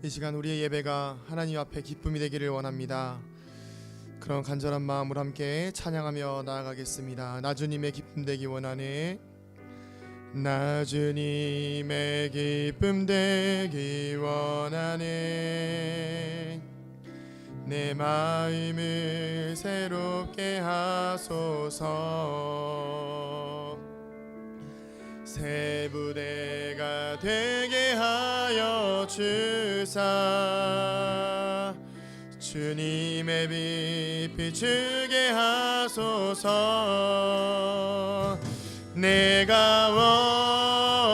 이 시간 우리의 예배가 하나님 앞에 기쁨이 되기를 원합니다. 그런 간절한 마음으로 함께 찬양하며 나아가겠습니다. 나 주님의 기쁨 되기 원하네. 나 주님의 기쁨 되기 원하네. 내 마음을 새롭게 하소서. 새 부대가 되게 하여 주사 주님의 빛 비추게 하소서. 내가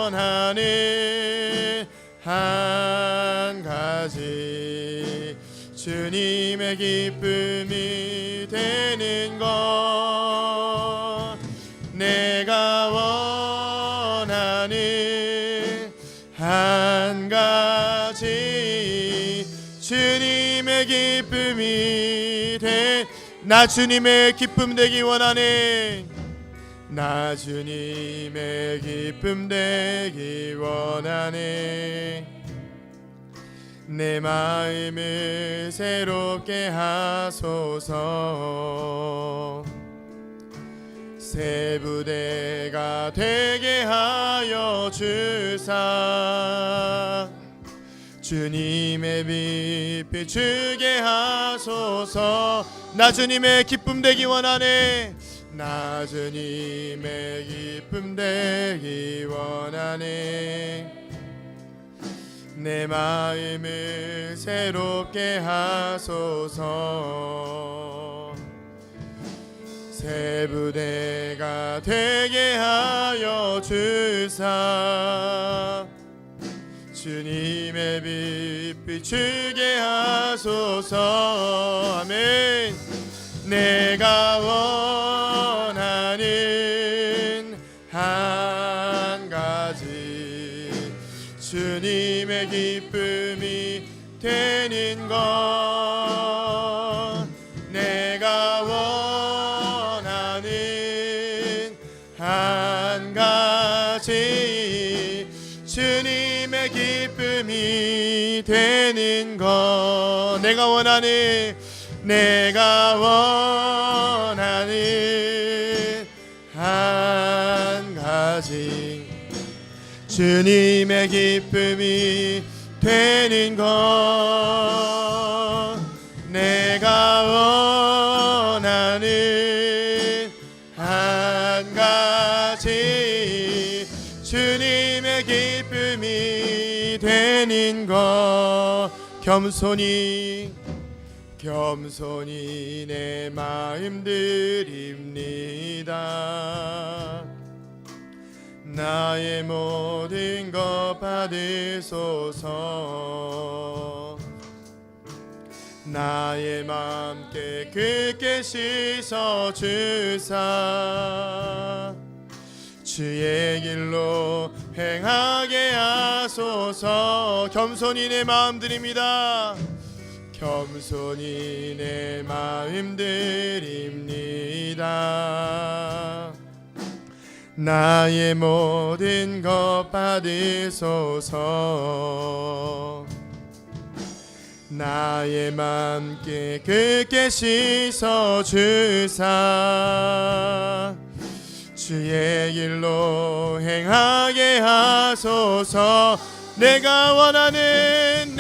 원하는 한 가지 주님의 기쁨이 되는 것. 내가 원하는 한 가지 주님의 기쁨이 돼. 나 주님의 기쁨 되기 원하네. 나 주님의 기쁨 되기 원하네. 내 마음을 새롭게 하소서. 새 부대가 되게 하여 주사 주님의 빛 비추게 하소서. 나 주님의 기쁨 되기 원하네. 나 주님의 기쁨 되기 원하네. 내 마음을 새롭게 하소서. 새 부대가 되게 하여 주사 주님의 빛 비추게 하소서. 아멘. 내가 원하는 한 가지 주님의 기쁨이 되는 것. 내가 원하는 한 가지 주님의 기쁨이 되는 것. 내가 원하는 한 가지 주님의 기쁨이 되는 것. 내가 원하는 한 가지 주님의 기쁨이 되는 것. 겸손히 내 마음 드립니다. 나의 모든 것 받으소서. 나의 맘 깨끗게 씻어 주사 주의 길로 행하게 하소서. 겸손히 내 마음 드립니다. 겸손히 내 마음 드립니다. 나의 모든 것 받으소서. 나의 맘 깨끗게 씻어 주사 주의 길로 행하게 하소서. 내가 원하는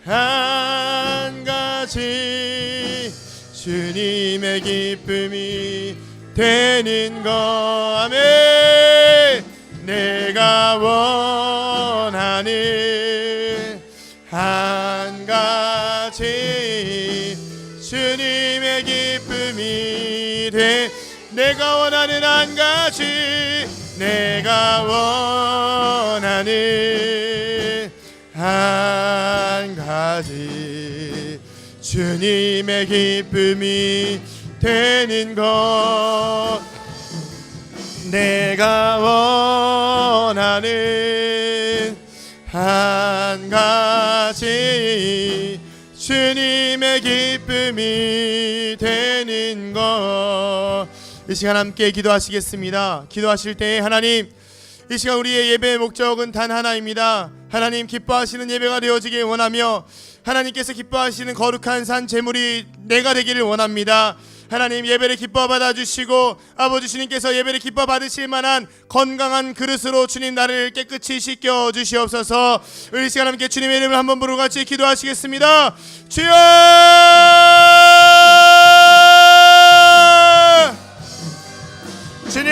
한 가지 주님의 기쁨이 되는 것. 아멘. 내가 원하는 한 가지 주님의 기쁨이 돼. 내가 원하는 한 가지 내가 원하는 한 가지 주님의 기쁨이 되는 것. 내가 원하는 한 가지 주님의 기쁨이 되는 것. 이 시간 함께 기도하시겠습니다. 기도하실 때 하나님, 이 시간 우리의 예배의 목적은 단 하나입니다. 하나님 기뻐하시는 예배가 되어지길 원하며 하나님께서 기뻐하시는 거룩한 산 제물이 내가 되기를 원합니다. 하나님 예배를 기뻐 받아주시고 아버지 주님께서 예배를 기뻐 받으실 만한 건강한 그릇으로 주님 나를 깨끗이 씻겨 주시옵소서. 우리 시간 함께 주님의 이름을 한번 부르고 같이 기도하시겠습니다. 주여 주님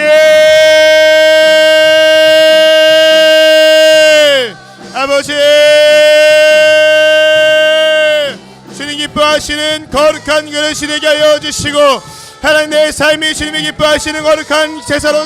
아버지 주님 기뻐하시는 거룩한 그릇이 되게 하여 주시고 하나님 내 삶이 주님이 기뻐하시는 거룩한 제사로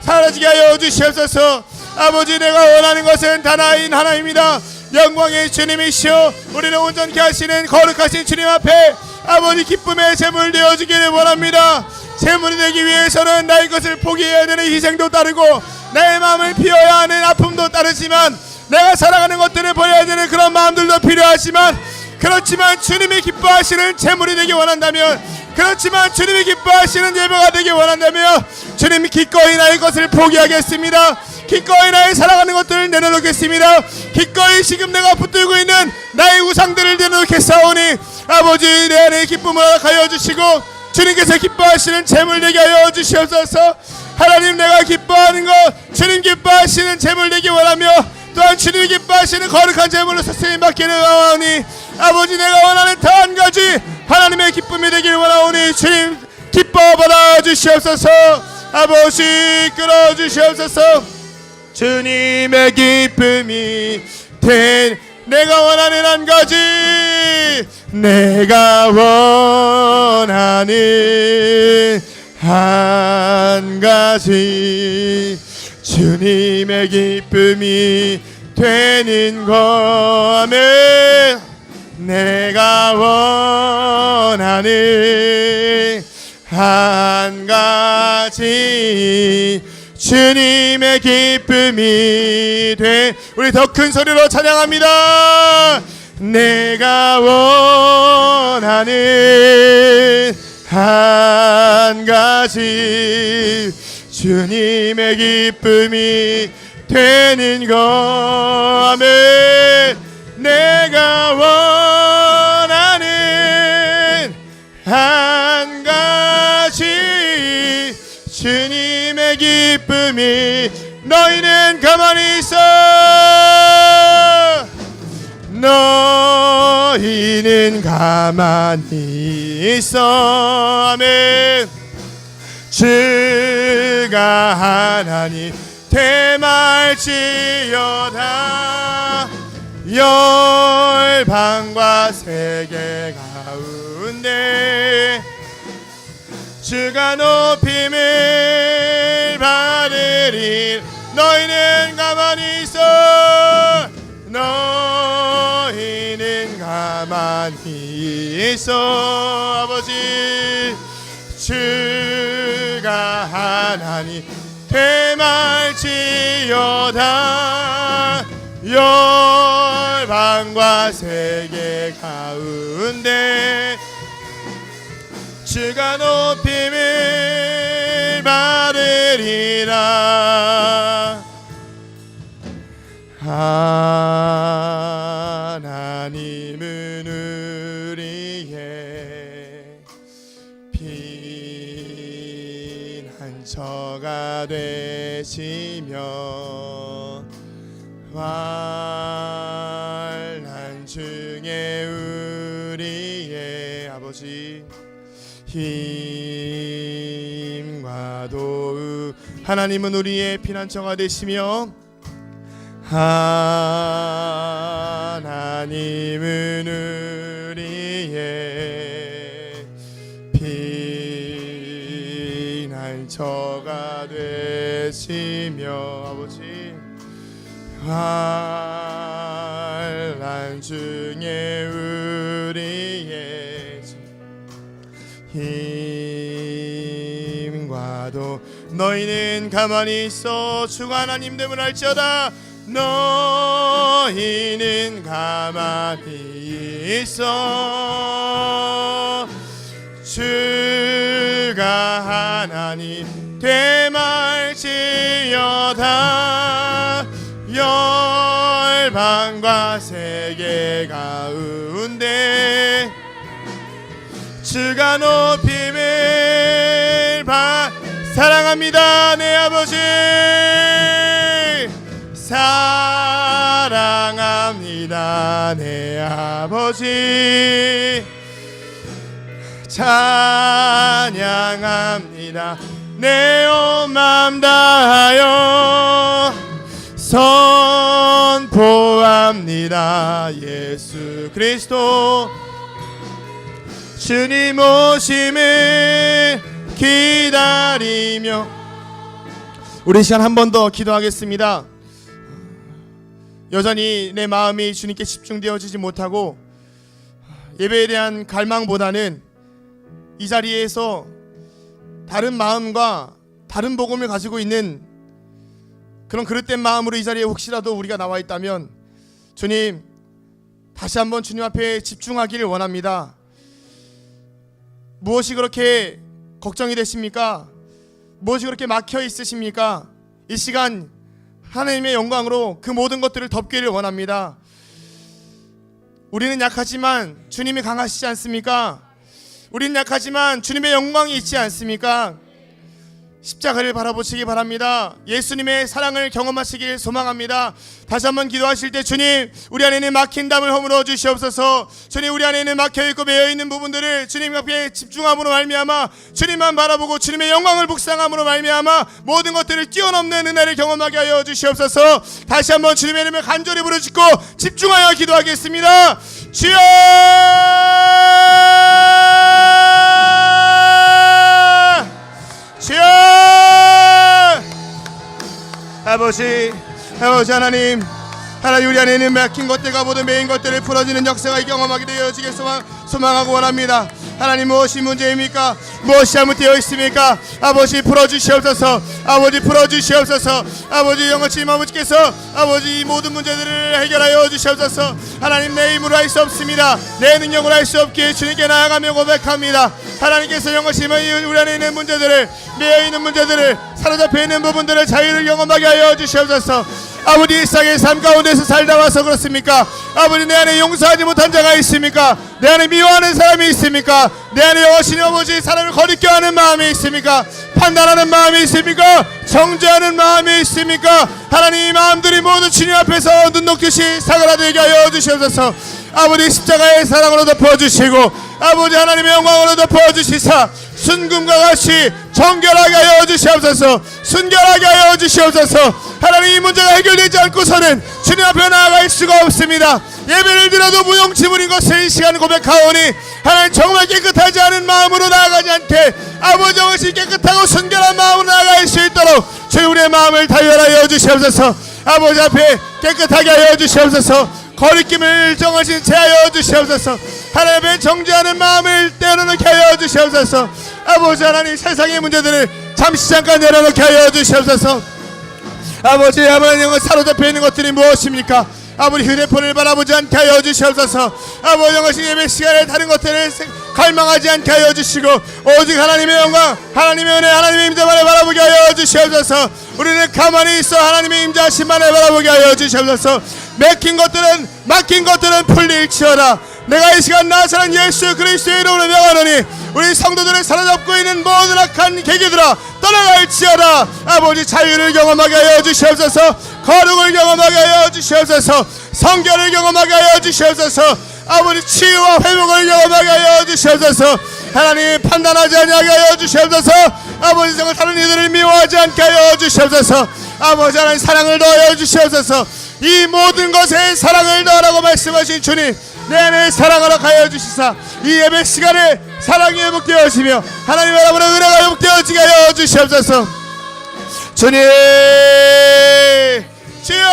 사라지게 하여 주시옵소서. 아버지 내가 원하는 것은 단 하나입니다. 영광의 주님이시오 우리를 온전케 하시는 거룩하신 주님 앞에 아버지 기쁨의 제물 되어지기를 원합니다. 제물이 되기 위해서는 나의 것을 포기해야 되는 희생도 따르고 나의 마음을 비워야 하는 아픔도 따르지만 내가 살아가는 것들을 버려야 되는 그런 마음들도 필요하지만 그렇지만 주님이 기뻐하시는 제물이 되기 원한다면 그렇지만 주님이 기뻐하시는 예배가 되기 원한다면 주님이 기꺼이 나의 것을 포기하겠습니다. 기꺼이 나의 살아가는 것들을 내려놓겠습니다. 기꺼이 지금 내가 붙들고 있는 나의 우상들을 내려놓겠사오니 아버지 내 안에 기쁨을 허락하여 주시고 주님께서 기뻐하시는 제물 되게 하여 주시옵소서. 하나님 내가 기뻐하는 것 주님 기뻐하시는 제물 되기 원하며 또한 주님이 기뻐하시는 거룩한 제물로서 쓰임받기를 원하오니 아버지 내가 원하는 더 한 가지 하나님의 기쁨이 되길 원하오니 주님 기뻐 받아주시옵소서. 아버지 끌어주시옵소서. 주님의 기쁨이 된 내가 원하는 한 가지 내가 원하는 한 가지 주님의 기쁨이 되는 것 아멘. 내가 원하는 한 가지 주님의 기쁨이 돼 우리 더 큰 소리로 찬양합니다. 내가 원하는 한 가지 주님의 기쁨이 되는 것 아멘. 내가 원하는 한 가지 주님의 기쁨이 너희는 가만히 있어 너희는 가만히 있어 아멘. 주가 하나님 대말지어다 열방과 세계 가운데 주가 높임을 받으리 너희는 가만히 있어 너희는 가만히 있어 아버지 주가 하나님 대말지어다 열방과 세계 가운데 주가 높임을 받으리라. 하나님은 우리의 피난처가 되시며 환난 중에 우리의 아버지 힘과 도우 하나님은 우리의 피난처가 되시며 하나님은 우리의 피난처가 되시며 아버지 환난 중에 우리의 힘과도 너희는 가만히 있어 주가 하나님 됨을 알지어다 너희는 가만히 있어 주가 하나님 대말지어다. 열방과 세계 가운데 주가 높임을 사랑합니다. 내 아버지 사랑합니다. 내 아버지 찬양합니다. 내 온 맘 다하여 선포합니다. 예수 그리스도 주님 오심을 기다리며. 우리 시간 한 번 더 기도하겠습니다. 여전히 내 마음이 주님께 집중되어지지 못하고 예배에 대한 갈망보다는 이 자리에서 다른 마음과 다른 복음을 가지고 있는 그런 그릇된 마음으로 이 자리에 혹시라도 우리가 나와 있다면 주님 다시 한번 주님 앞에 집중하기를 원합니다. 무엇이 그렇게 걱정이 되십니까? 무엇이 그렇게 막혀 있으십니까? 이 시간 하나님의 영광으로 그 모든 것들을 덮기를 원합니다. 우리는 약하지만 주님이 강하시지 않습니까? 우리는 약하지만 주님의 영광이 있지 않습니까? 십자가를 바라보시기 바랍니다. 예수님의 사랑을 경험하시길 소망합니다. 다시 한번 기도하실 때 주님 우리 안에 있는 막힌 담을 허물어 주시옵소서. 주님 우리 안에 있는 막혀있고 매여있는 부분들을 주님 앞에 집중함으로 말미암아 주님만 바라보고 주님의 영광을 묵상함으로 말미암아 모든 것들을 뛰어넘는 은혜를 경험하게 하여 주시옵소서. 다시 한번 주님의 이름을 간절히 부르짖고 집중하여 기도하겠습니다. 주여 주여 아버지 하나님 우리 안에 있는 막힌 것들과 모든 매인 것들을 풀어지는 역사가 경험하게 되어지길 소망하고 원합니다. 하나님 무엇이 문제입니까? 무엇이 잘못되어 있습니까? 아버지 풀어주시옵소서. 아버지 풀어주시옵소서. 아버지 영원히 아버지께서 아버지 이 모든 문제들을 해결하여 주시옵소서. 하나님 내 힘으로 할 수 없습니다. 내 능력으로 할 수 없기에 주님께 나아가며 고백합니다. 하나님께서 영원히 우리 안에 있는 문제들을 매여있는 문제들을 사로잡혀 있는 부분들을 자유를 경험하게 하여 주시옵소서. 아버지 일상의 삶 가운데서 살다 와서 그렇습니까? 아버지 내 안에 용서하지 못한 자가 있습니까? 내 안에 미워하는 사람이 있습니까? 내 안에 여호신 아버지 사람을 거리껴 하는 마음이 있습니까? 판단하는 마음이 있습니까? 정죄하는 마음이 있습니까? 하나님 이 마음들이 모두 주님 앞에서 눈 녹듯이 사그라들게 하여 주시옵소서. 아버지 십자가의 사랑으로 덮어주시고 아버지 하나님의 영광으로 덮어주시사 순금과 같이 정결하게 하여 주시옵소서. 순결하게 하여 주시옵소서. 하나님 이 문제가 해결되지 않고서는 주님 앞에 나아갈 수가 없습니다. 예배를 드려도 무용지물인 것을 이 시간 고백하오니 하나님 정말 깨끗하지 않은 마음으로 나아가지 않게 아버지 없이 깨끗하고 순결한 마음으로 나아갈 수 있도록 주님 우리의 마음을 다혈하여 주시옵소서. 아버지 앞에 깨끗하게 하여 주시옵소서. 거리낌을 정하신 제하여 주시옵소서. 하나님의 정죄하는 마음을 떼어놓게 하여 주시옵소서. 아버지 하나님 세상의 문제들을 잠시 잠깐 내려놓게 하여 주시옵소서. 아버지 하나님과 사로잡혀 있는 것들이 무엇입니까? 아버지 휴대폰을 바라보지 않게 하여 주시옵소서. 아버지 영원히 예배 시간에 다른 것들을 갈망하지 않게 하여 주시고 오직 하나님의 영광 하나님의 은혜 하나님의 임재만을 바라보게 하여 주시옵소서. 우리는 가만히 있어 하나님의 임재하심만을 바라보게 하여 주시옵소서. 막힌 것들은 풀릴지어다. 내가 이 시간 나사렛 예수 그리스도의 이름으로 명하노니 우리 성도들을 사로잡고 있는 모든 악한 계기들아 떠나갈지어다. 아버지 자유를 경험하게 하여 주시옵소서. 거룩을 경험하게 하여 주시옵소서. 성결을 경험하게 하여 주시옵소서. 아버지 치유와 회복을 경험하게 하여 주시옵소서. 하나님 판단하지 아니하게 하여 주시옵소서. 아버지 정말 다른 이들을 미워하지 않게 하여 주시옵소서. 아버지 하나님 사랑을 더하여 주시옵소서. 이 모든 것에 사랑을 더하라고 말씀하신 주님 내 안에 사랑하러 가여 주시사 이 예배 시간에 사랑이 회복되어지며 하나님 여러분의 은혜가 회복되어지게 하여 주시옵소서. 주님 주여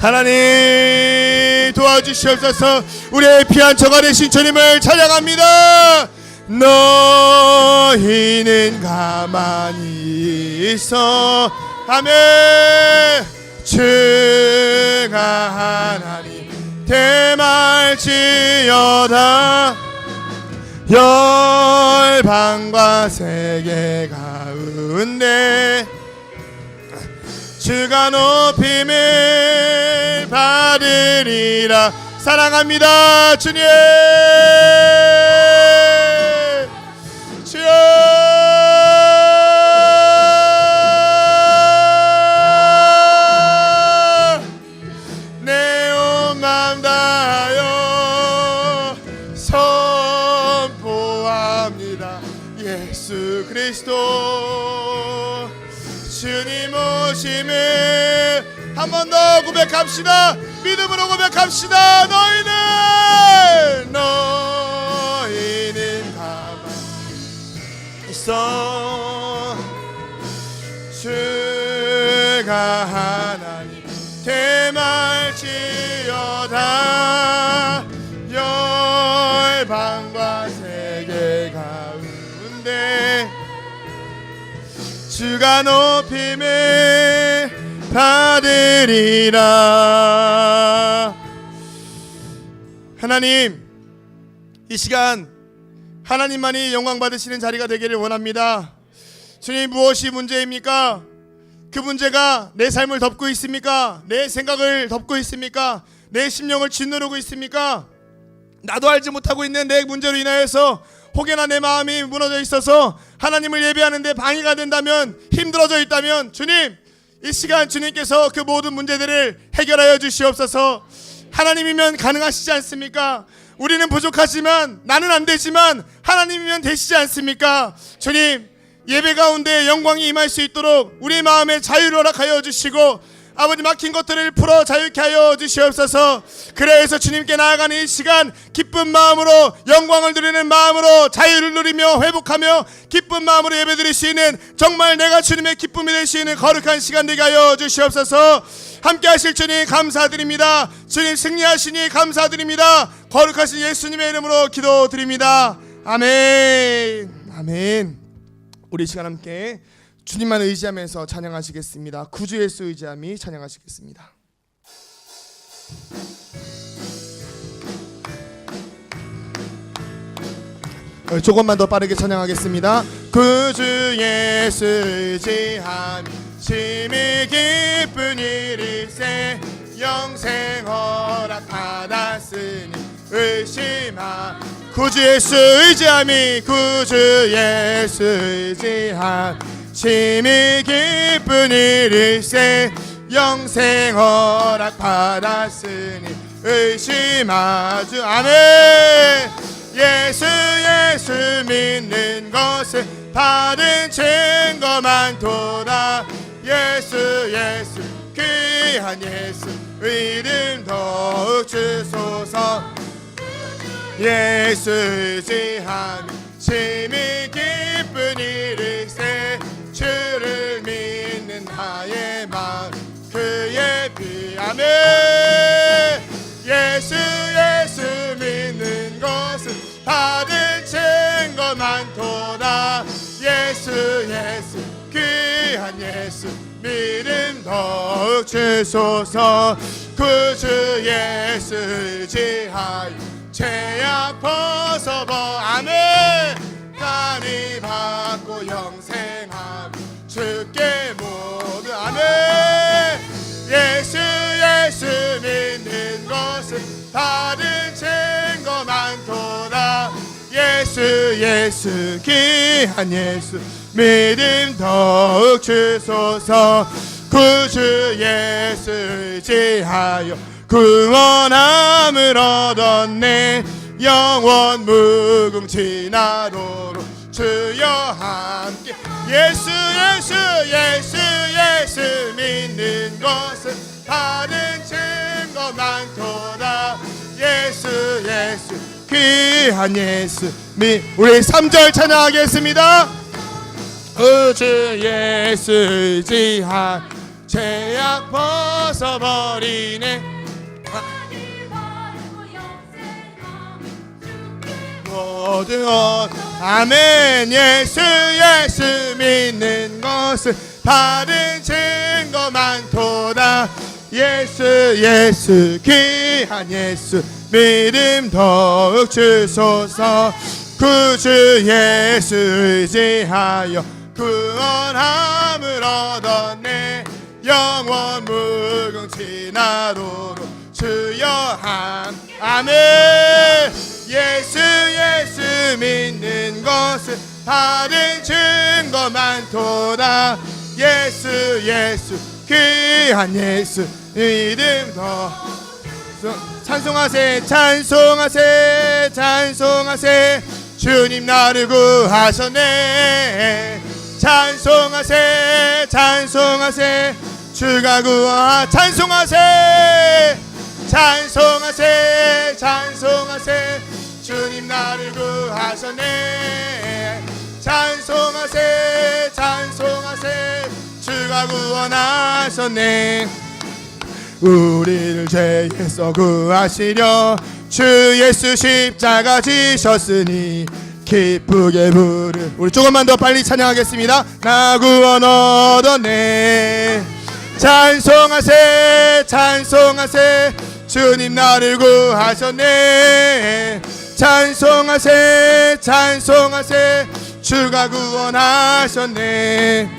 하나님 도와주시옵소서. 우리의 피한 처가 되신 주님을 찬양합니다. 너희는 가만히 있어. 아멘. 주가 하나님 대말지어다. 열방과 세계 가운데 주가 높임을 받으리라. 사랑합니다 주님. 주여 내 온 마음 다하여 선포합니다. 예수 그리스도 주님 오심을 한 번 더 고백합시다. 믿음으로 고백합시다. 너희는 가만히 있어. 주가 하나님 대말지어다. 열방과 세계 가운데 주가 높임을 받으리라. 하나님, 이 시간 하나님만이 영광 받으시는 자리가 되기를 원합니다. 주님, 무엇이 문제입니까? 그 문제가 내 삶을 덮고 있습니까? 내 생각을 덮고 있습니까? 내 심령을 짓누르고 있습니까? 나도 알지 못하고 있는 내 문제로 인하여서 혹여나 내 마음이 무너져 있어서 하나님을 예배하는데 방해가 된다면, 힘들어져 있다면 주님, 이 시간 주님께서 그 모든 문제들을 해결하여 주시옵소서. 하나님이면 가능하시지 않습니까? 우리는 부족하지만, 나는 안 되지만 하나님이면 되시지 않습니까? 주님, 예배 가운데 영광이 임할 수 있도록 우리 마음에 자유를 허락하여 주시고, 아버지 막힌 것들을 풀어 자유케 하여 주시옵소서. 그래서 주님께 나아가는 이 시간 기쁜 마음으로, 영광을 누리는 마음으로, 자유를 누리며 회복하며 기쁜 마음으로 예배드릴 수 있는, 정말 내가 주님의 기쁨이 될 수 있는 거룩한 시간 되게 하여 주시옵소서. 함께 하실 주님 감사드립니다. 주님 승리하시니 감사드립니다. 거룩하신 예수님의 이름으로 기도드립니다. 아멘. 아멘. 우리 이 시간 함께 주님만 의지하면서 찬양하시겠습니다. 구주 예수 의지함이 찬양하시겠습니다. 조금만 더 빠르게 찬양하겠습니다. 구주 예수 의지함이 심히 기쁜 일일세. 영생 허락 받았으니 의심하. 구주 예수 의지함이, 구주 예수 의지함 심히 기쁜 일일세. 영생 허락 받았으니 의심하주. 아멘. 예수 예수 믿는 것을 받은 증거 많도다. 예수 예수 귀한 예수 이름 더욱 주소서. 예수 의지함이 심히 기쁜 일일세. 주를 믿는 나의 마음 그의 피. 아멘. 예수 예수 믿는 것은 받은 증거 많도다. 예수 예수 귀한 예수 믿음 더욱 주소서. 구주 예수 의지하여 죄악 벗어버. 아멘. 다리 받고 영생함 주께 모두. 아멘. 예수 예수 믿는 것은 받은 증거 많도다. 예수 예수 귀한 예수 믿음 더욱 주소서. 구주 예수 의지하여 구원함을 얻었네. 영원 무궁치 나로로 주여 함께. 예수 예수 예수 예수 믿는 것은 받은 증거 많도다. 예수 예수 귀한 예수 우리 3절 찬양하겠습니다. 구주 예수 의지하 죄악 벗어버리네. 모든 것. 아멘. 예수 예수 믿는 것은 받은 증거 많도다. 예수 예수 귀한 예수 믿음 더욱 주소서. 구주 예수 의지하여 구원함을 얻었네. 영원 무궁치 나도록 주여 아멘. 예수 믿는 것은 받은 증거 많도다. 예수 귀한 예수 믿음 더 찬송하세 주님 나를 구하셨네. 찬송하세 주가 구하 찬송하세 주님 나를 구하셨네. 찬송하세 주가 구원하셨네. 우리를 죄에서 구하시려 주 예수 십자가 지셨으니 기쁘게 부르. 우리 조금만 더 빨리 찬양하겠습니다. 나 구원 얻었네. 찬송하세 주님 나를 구하셨네. 찬송하세 주가 구원하셨네.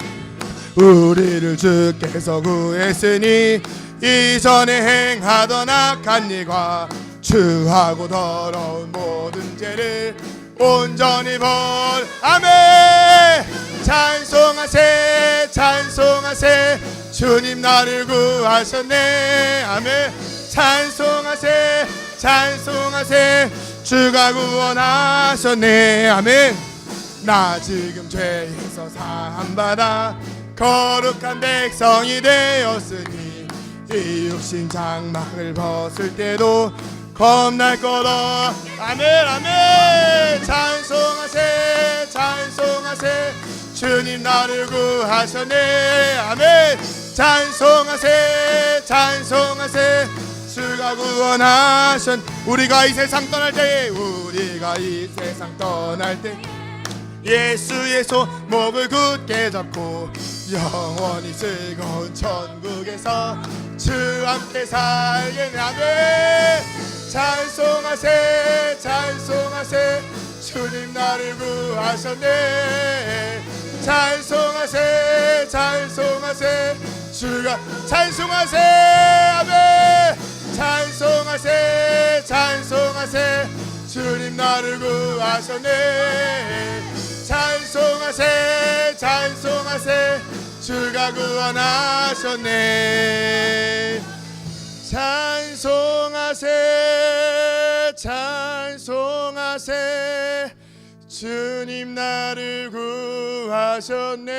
우리를 주께서 구했으니 이전에 행하던 악한 일과 추하고 더러운 모든 죄를 온전히 아멘. 찬송하세 주님 나를 구하셨네. 아멘. 찬송하세 주가 구원하셨네. 아멘. 나 지금 죄에서 사함받아 거룩한 백성이 되었으니 이 육신 장막을 벗을 때도 겁날 거다. 아멘. 찬송하세 주님 나를 구하셨네. 아멘. 찬송하세 주가 구원하셨. 우리가 이 세상 떠날 때 예수의 손목을 굳게 잡고 영원히 즐거운 천국에서 주 함께 살겠네. 아멘. 찬송하세 주님 나를 구하셨네. 찬송하세 주가 찬송하세. 아멘. 찬송하세 주님 나를 구하셨네. 찬송하세 주가 구원하셨네. 찬송하세 주님 나를 구하셨네.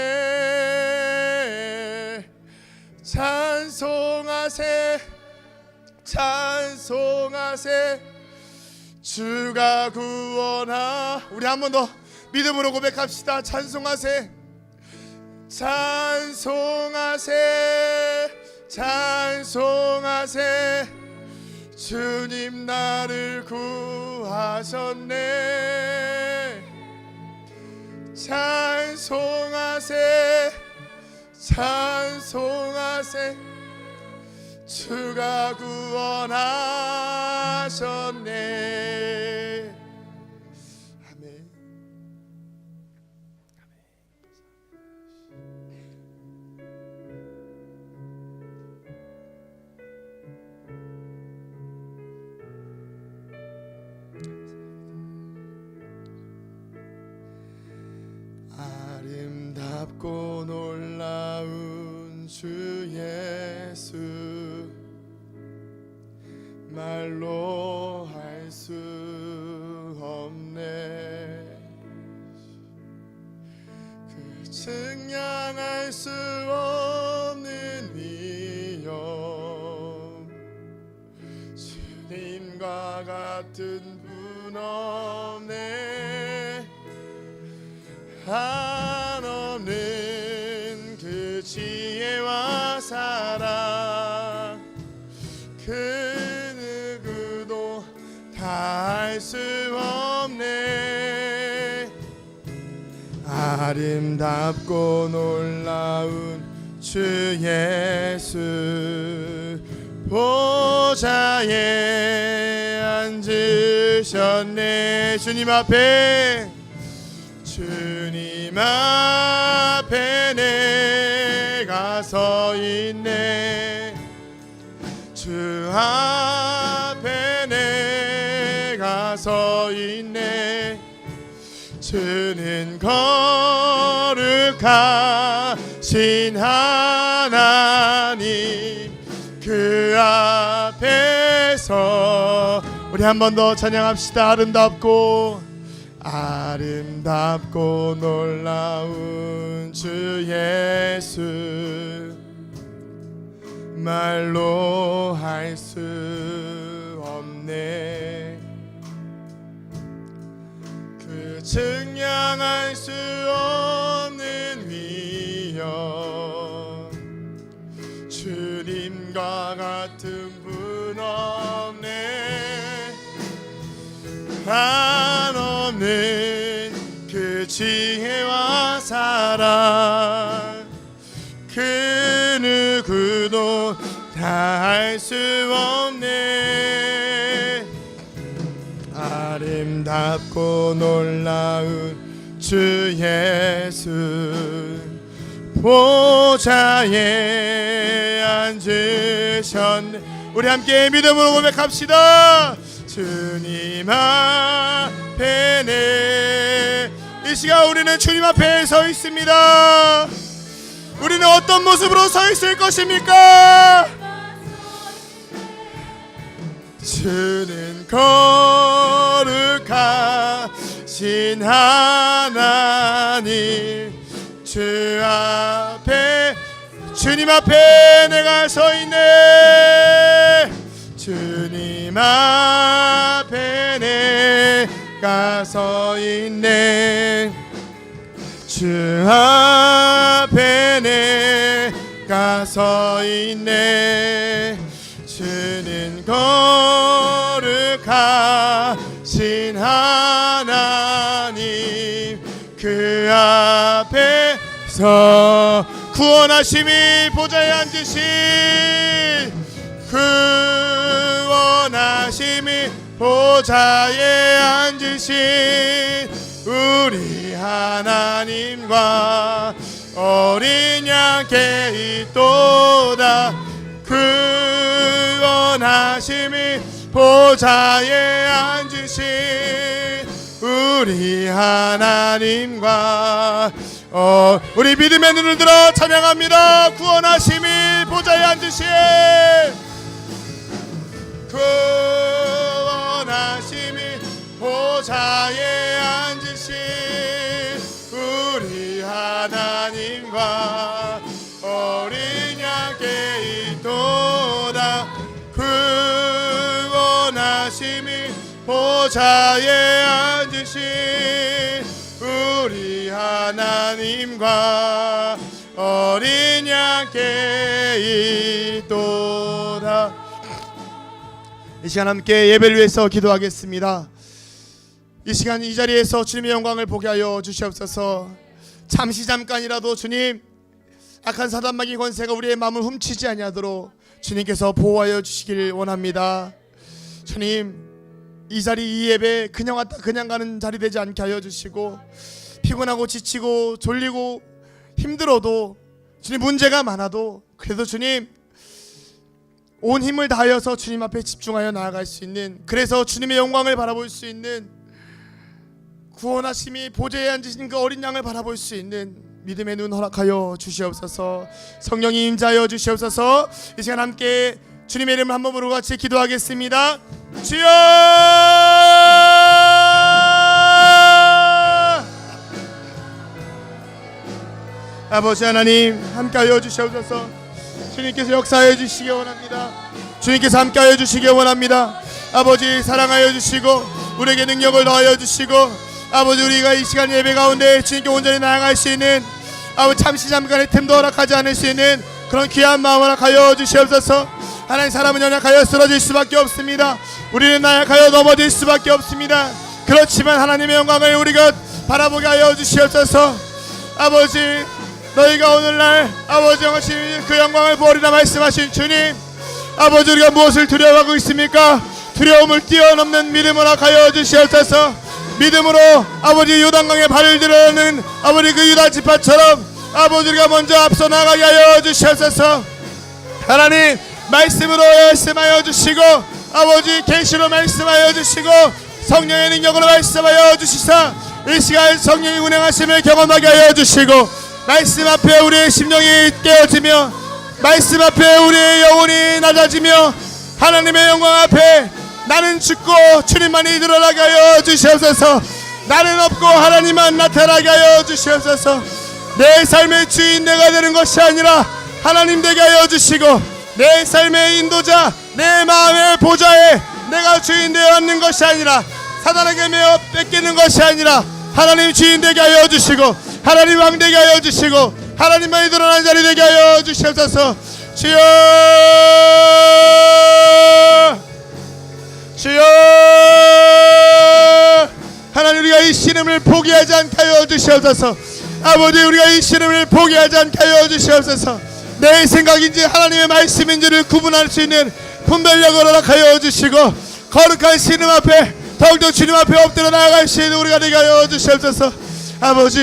찬송하세 주가 구원하. 우리 한 번 더 믿음으로 고백합시다. 찬송하세 주님 나를 구하셨네. 찬송하세 주가 구원하셨네. 아멘. 아름답고 놀라운 주 예수 말로 할 수 없네. 그 증량할 수 없는 위엄 주님과 같은 분 없네. 한없는 그 지혜와 사랑 그 누구도 다 할 수 없네. 아름답고 놀라운 주 예수 보좌에 앉으셨네. 주님 앞에 내가 서 있네. 주 앞에 내가 서 있네. 주는 거룩하신 하나님, 그 앞에서 우리 한 번 더 찬양합시다. 아름답고 놀라운 주 예수, 말로 할 수 없네. 그 증량할 수 없는 위엄, 주님과 같은 분 없네. 한없는 그 지혜와 사랑, 그 누구도 다 할 수 없네. 아름답고 놀라운 주 예수, 보좌에 앉으셨네. 우리 함께 믿음으로 고백합시다. 주님 앞에 이 시간 우리는 주님 앞에 서 있습니다. 우리는 어떤 모습으로 서 있을 것입니까? 주는 거룩하신 하나님, 주님 앞에 내가 서 있네. 주님 앞에 내가 서 있네. 주 앞에 내가 서 있네. 주는 거룩하신 하나님, 그 앞에서 구원하심이 보좌에 앉으신, 구원하심이 보좌에 앉으신 우리 하나님과 어린 양께 있도다. 구원하심이 보좌에 앉으신 우리 하나님과 우리 믿음의 눈을 들어 찬양합니다. 구원하심이 보좌에 앉으신, 구원하심이 보좌에 앉으신 우리 하나님과 어린 양께 있도다. 구원하심이 보좌에 앉으신 우리 하나님과 어린 양께 있도다. 이 시간 함께 예배를 위해서 기도하겠습니다. 이 시간 이 자리에서 주님의 영광을 보게 하여 주시옵소서. 잠깐이라도 주님, 악한 사단마귀 권세가 우리의 마음을 훔치지 아니하도록 주님께서 보호하여 주시길 원합니다. 주님, 이 자리, 이 예배 그냥 왔다 그냥 가는 자리 되지 않게 하여 주시고, 피곤하고 지치고 졸리고 힘들어도 주님, 문제가 많아도 그래도 주님 온 힘을 다하여서 주님 앞에 집중하여 나아갈 수 있는, 그래서 주님의 영광을 바라볼 수 있는, 구원하심이 보좌에 앉으신 그 어린 양을 바라볼 수 있는 믿음의 눈 허락하여 주시옵소서. 성령이 임재하여 주시옵소서. 이 시간 함께 주님의 이름을 한 번으로 같이 기도하겠습니다. 주여! 아버지 하나님, 함께하여 주시옵소서. 주님께서 역사하여 주시기 원합니다. 주님께서 함께하여 주시기 원합니다. 아버지, 사랑하여 주시고 우리에게 능력을 더하여 주시고, 아버지, 우리가 이 시간 예배 가운데 주님께 온전히 나아갈 수 있는, 아버지, 잠깐의 틈도 허락하지 않을 수 있는 그런 귀한 마음 허락하여 주시옵소서. 하나님, 사람은 연약하여 쓰러질 수밖에 없습니다. 우리는 나약하여 넘어질 수밖에 없습니다. 그렇지만 하나님의 영광을 우리가 바라보게 하여 주시옵소서. 아버지, 너희가 오늘날 아버지 영하신 그 영광을 보리라 말씀하신 주님, 아버지, 우리가 무엇을 두려워하고 있습니까? 두려움을 뛰어넘는 믿음을 허락하여 주시옵소서. 믿음으로 아버지 요단강에 발을 들어는 아버지 그 유다 지파처럼 아버지가 먼저 앞서 나가게 하여 주시옵소서. 하나님 말씀으로 말씀하여 주시고 아버지 계시로 말씀하여 주시고 성령의 능력으로 말씀하여 주시사 이 시간 성령의 운행하심을 경험하게 하여 주시고 말씀 앞에 우리의 심령이 깨어지며 말씀 앞에 우리의 영혼이 낮아지며 하나님의 영광 앞에 나는 죽고 주님만이 드러나게 하여 주시옵소서. 나는 없고 하나님만 나타나게 하여 주시옵소서. 내 삶의 주인 내가 되는 것이 아니라 하나님 되게 하여 주시고 내 삶의 인도자 내 마음의 보좌에 내가 주인 되어 앉는 것이 아니라 사단에게 매어 뺏기는 것이 아니라 하나님 주인 되게 하여 주시고 하나님 왕 되게 하여 주시고 하나님만이 드러난 자리 되게 하여 주시옵소서. 주여 주여 하나님 우리가 이 신음을 포기하지 않게 하여 주시옵소서. 아버지 우리가 이 신음을 포기하지 않게 하여 주시옵소서. 내 생각인지 하나님의 말씀인지를 구분할 수 있는 분별력을 허락하여 주시고 거룩한 신음 앞에 더욱더 주님 앞에 엎드려 나아갈 수 있는 우리가 되게 하여 주시옵소서. 아버지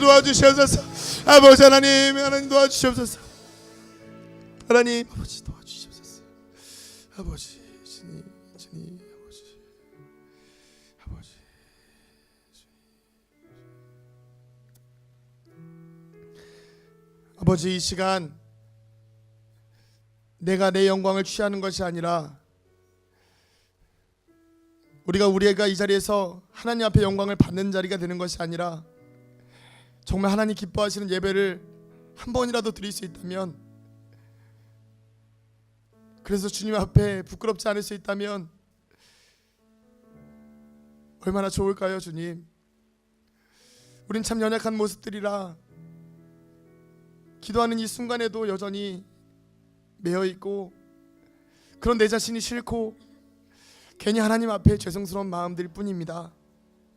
도와주시옵소서. 아버지 하나님 도와주시옵소서. 하나님 아버지 도와주시옵소서. 아버지 주님 아버지 아버지 이 시간 내가 내 영광을 취하는 것이 아니라 우리가 이 자리에서 하나님 앞에 영광을 받는 자리가 되는 것이 아니라 정말 하나님 기뻐하시는 예배를 한 번이라도 드릴 수 있다면 그래서 주님 앞에 부끄럽지 않을 수 있다면 얼마나 좋을까요 주님. 우린 참 연약한 모습들이라 기도하는 이 순간에도 여전히 매여있고 그런 내 자신이 싫고 괜히 하나님 앞에 죄송스러운 마음들 뿐입니다.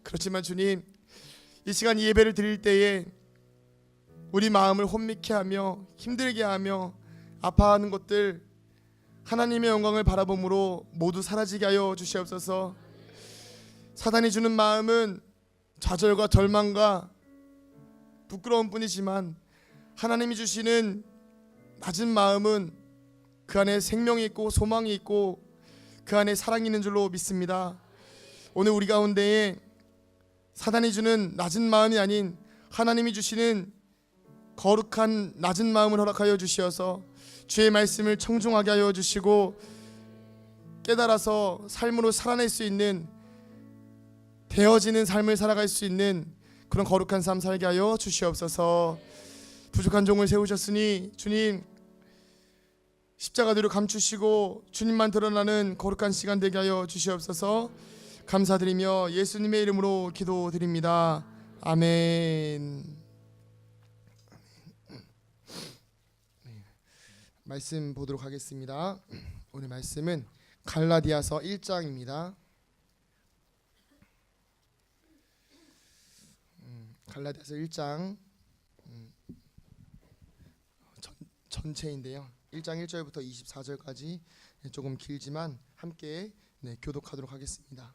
그렇지만 주님 이 시간 이 예배를 드릴 때에 우리 마음을 혼미케 하며 힘들게 하며 아파하는 것들 하나님의 영광을 바라봄으로 모두 사라지게 하여 주시옵소서. 사단이 주는 마음은 좌절과 절망과 부끄러움 뿐이지만 하나님이 주시는 낮은 마음은 그 안에 생명이 있고 소망이 있고 그 안에 사랑이 있는 줄로 믿습니다. 오늘 우리 가운데에 사단이 주는 낮은 마음이 아닌 하나님이 주시는 거룩한 낮은 마음을 허락하여 주시어서 주의 말씀을 청중하게 하여 주시고 깨달아서 삶으로 살아낼 수 있는 되어지는 삶을 살아갈 수 있는 그런 거룩한 삶 살게 하여 주시옵소서. 부족한 종을 세우셨으니 주님 십자가 뒤로 감추시고 주님만 드러나는 거룩한 시간 되게 하여 주시옵소서. 감사드리며 예수님의 이름으로 기도드립니다. 아멘. 말씀 보도록 하겠습니다. 오늘 말씀은 갈라디아서 1장입니다. 갈라디아서 1장 전체인데요. 1장 1절부터 24절까지 조금 길지만 함께 교독하도록 하겠습니다.